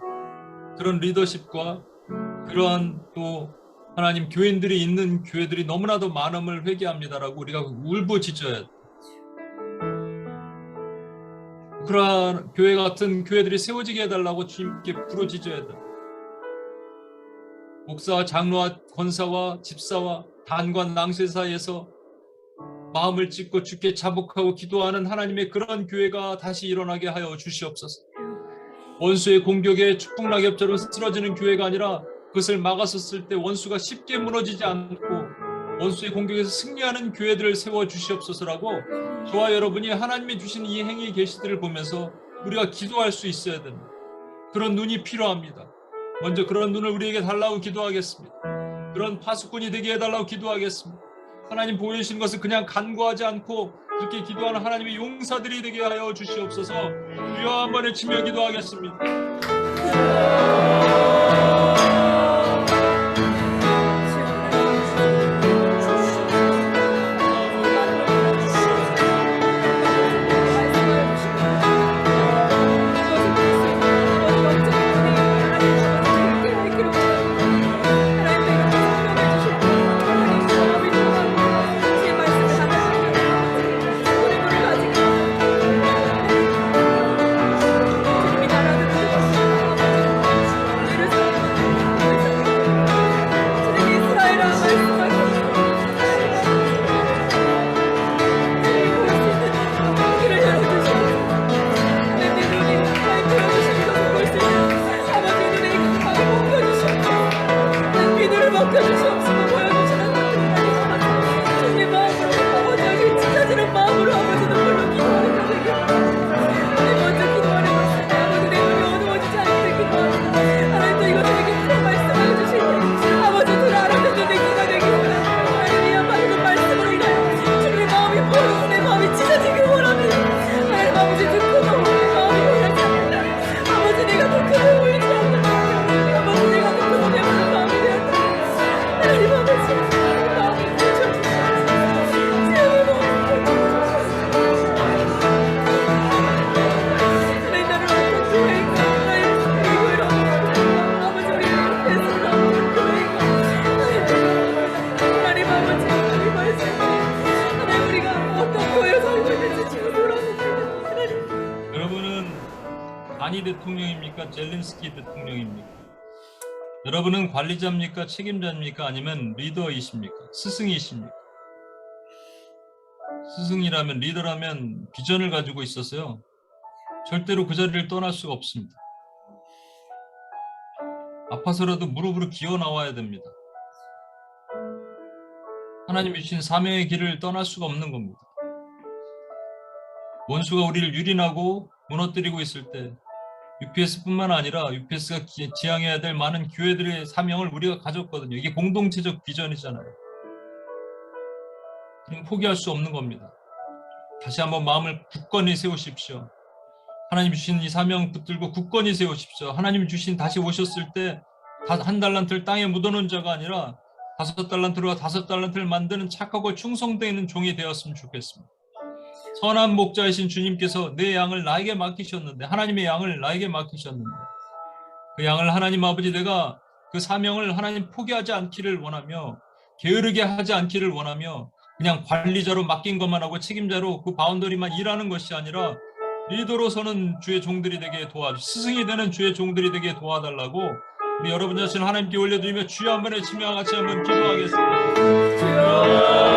그런 리더십과 그러한 또 하나님 교인들이 있는 교회들이 너무나도 많음을 회개합니다라고 우리가 울부짖어야 돼. 그러한 교회 같은 교회들이 세워지게 해달라고 주님께 부르짖어야 돼. 목사와 장로와 권사와 집사와 단관 낭세 사이에서 마음을 찢고 주께 자복하고 기도하는 하나님의 그런 교회가 다시 일어나게 하여 주시옵소서. 원수의 공격에 축복낙엽처럼 쓰러지는 교회가 아니라 그것을 막았었을 때 원수가 쉽게 무너지지 않고 원수의 공격에서 승리하는 교회들을 세워 주시옵소서라고 저와 여러분이 하나님이 주신 이 행위 계시들을 보면서 우리가 기도할 수 있어야 됩니다. 그런 눈이 필요합니다. 먼저 그런 눈을 우리에게 달라고 기도하겠습니다. 그런 파수꾼이 되게 해달라고 기도하겠습니다. 하나님 보여주신 것을 그냥 간구하지 않고 그렇게 기도하는 하나님의 용사들이 되게 하여 주시옵소서. 주여 한번 외치며 기도하겠습니다. 바니 대통령입니까? 젤렌스키 대통령입니까? 여러분은 관리자입니까? 책임자입니까? 아니면 리더이십니까? 스승이십니까? 스승이라면, 리더라면 비전을 가지고 있어서요, 절대로 그 자리를 떠날 수가 없습니다. 아파서라도 무릎으로 기어 나와야 됩니다. 하나님이 주신 사명의 길을 떠날 수가 없는 겁니다. 원수가 우리를 유린하고 무너뜨리고 있을 때 UPS뿐만 아니라 UPS가 지향해야 될 많은 교회들의 사명을 우리가 가졌거든요. 이게 공동체적 비전이잖아요. 그럼 포기할 수 없는 겁니다. 다시 한번 마음을 굳건히 세우십시오. 하나님 주신 이 사명 붙들고 굳건히 세우십시오. 하나님 주신 다시 오셨을 때 한 달란트를 땅에 묻어놓은 자가 아니라 5달란트와 5달란트를 만드는 착하고 충성되어 있는 종이 되었으면 좋겠습니다. 선한 목자이신 주님께서 내 양을 나에게 맡기셨는데, 하나님의 양을 나에게 맡기셨는데, 그 양을 하나님 아버지, 내가 그 사명을 하나님 포기하지 않기를 원하며 게으르게 하지 않기를 원하며 그냥 관리자로 맡긴 것만 하고 책임자로 그 바운더리만 일하는 것이 아니라 리더로서는 주의 종들이 되게 스승이 되는 주의 종들이 되게 도와달라고 우리 여러분 자신을 하나님께 올려드리며 주여 한번 외치며 같이 한번 기도하겠습니다. 주여!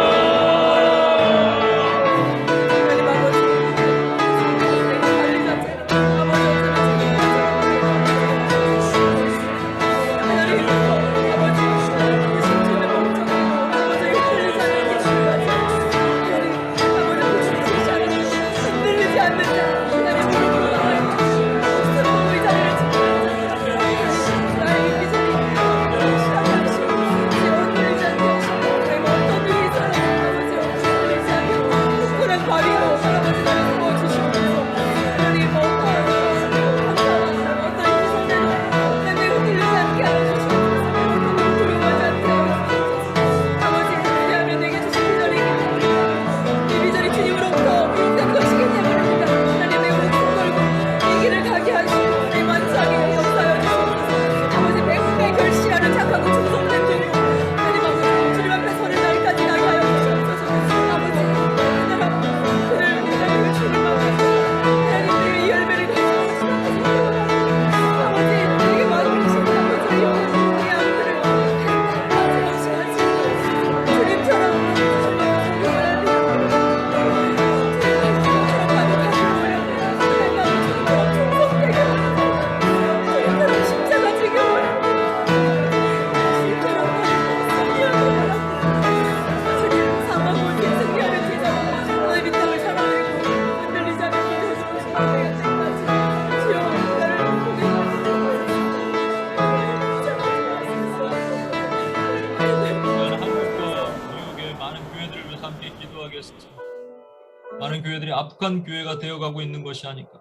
악한 교회가 되어가고 있는 것이 아닐까.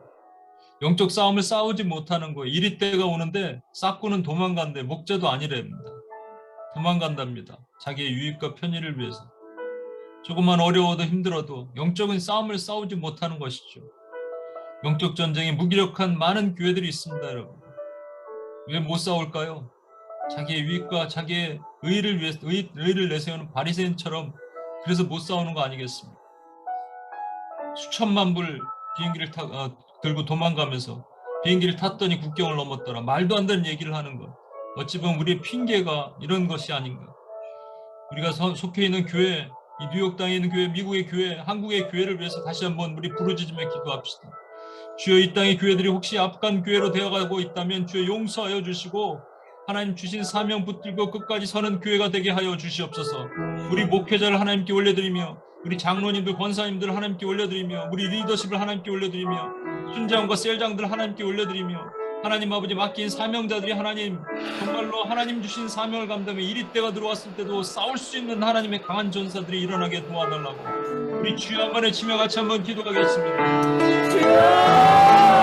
영적 싸움을 싸우지 못하는 거예요. 이리 때가 오는데 싹구는 도망간대. 목자도 아니랍니다. 도망간답니다. 자기의 유익과 편의를 위해서. 조금만 어려워도 힘들어도 영적인 싸움을 싸우지 못하는 것이죠. 영적 전쟁에 무기력한 많은 교회들이 있습니다, 여러분. 왜 못 싸울까요? 자기의 유익과 자기의 의의를 위해서 의의를 내세우는 바리새인처럼 그래서 못 싸우는 거 아니겠습니까? 수천만 불 비행기를 들고 도망가면서 비행기를 탔더니 국경을 넘었더라. 말도 안 되는 얘기를 하는 것. 어찌 보면 우리의 핑계가 이런 것이 아닌가. 우리가 속해 있는 교회, 이 뉴욕 땅에 있는 교회, 미국의 교회, 한국의 교회를 위해서 다시 한번 우리 부르짖으며 기도합시다. 주여, 이 땅의 교회들이 혹시 악한 교회로 되어가고 있다면 주여 용서하여 주시고 하나님 주신 사명 붙들고 끝까지 서는 교회가 되게 하여 주시옵소서. 우리 목회자를 하나님께 올려드리며 우리 장로님들, 권사님들 하나님께 올려드리며 우리 리더십을 하나님께 올려드리며 순장과 셀장들 하나님께 올려드리며 하나님 아버지 맡긴 사명자들이 하나님 정말로 하나님 주신 사명을 감당해 이리 때가 들어왔을 때도 싸울 수 있는 하나님의 강한 전사들이 일어나게 도와달라고 우리 주여 한 번에 치며 같이 한번 기도하겠습니다. 주여!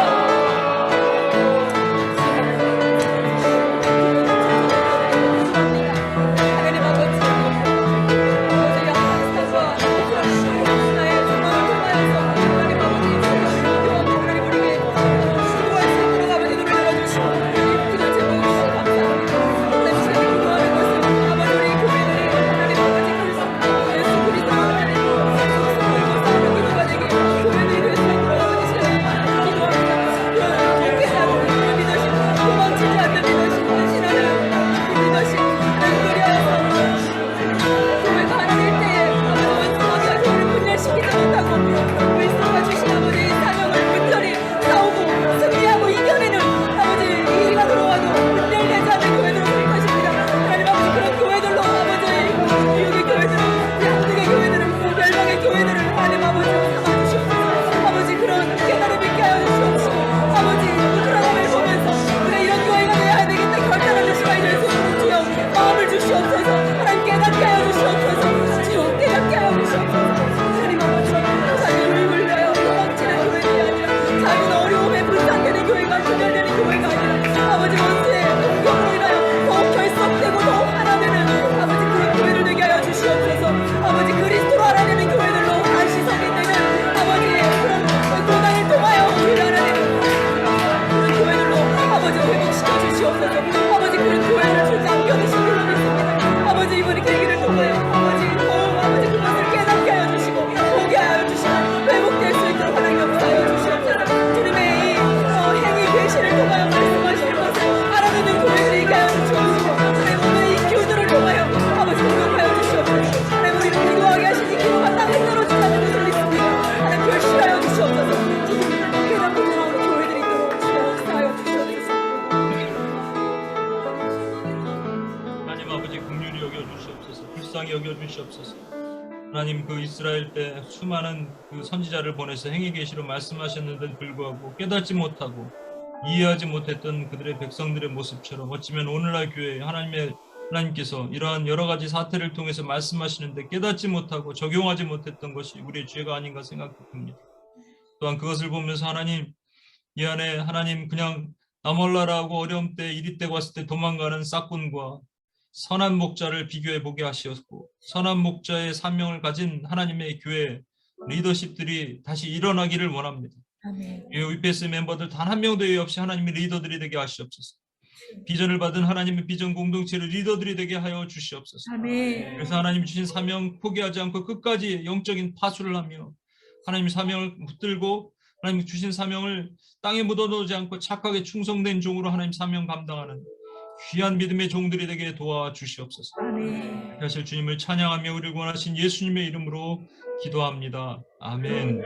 하나님 그 이스라엘 때 수많은 그 선지자를 보내서 행위 계시로 말씀하셨는데도 불구하고 깨닫지 못하고 이해하지 못했던 그들의 백성들의 모습처럼 어쩌면 오늘날 교회에 하나님께서 이러한 여러 가지 사태를 통해서 말씀하시는데 깨닫지 못하고 적용하지 못했던 것이 우리의 죄가 아닌가 생각됩니다. 또한 그것을 보면서 하나님 이 안에 하나님 그냥 나몰라라고 어려움 때 이리 때가 왔을 때 도망가는 싹군과 선한 목자를 비교해 보게 하시었고 선한 목자의 사명을 가진 하나님의 교회 리더십들이 다시 일어나기를 원합니다. 아멘. UPS 멤버들 단 한 명도 없이 하나님의 리더들이 되게 하시옵소서. 비전을 받은 하나님의 비전 공동체를 리더들이 되게 하여 주시옵소서. 아멘. 그래서 하나님 주신 사명 포기하지 않고 끝까지 영적인 파수를 하며 하나님 사명을 붙들고 하나님 주신 사명을 땅에 묻어놓지 않고 착하게 충성된 종으로 하나님 사명 감당하는 귀한 믿음의 종들이 되게 도와주시옵소서. 아멘. 사실 주님을 찬양하며 우리를 구원하신 예수님의 이름으로 기도합니다. 아멘.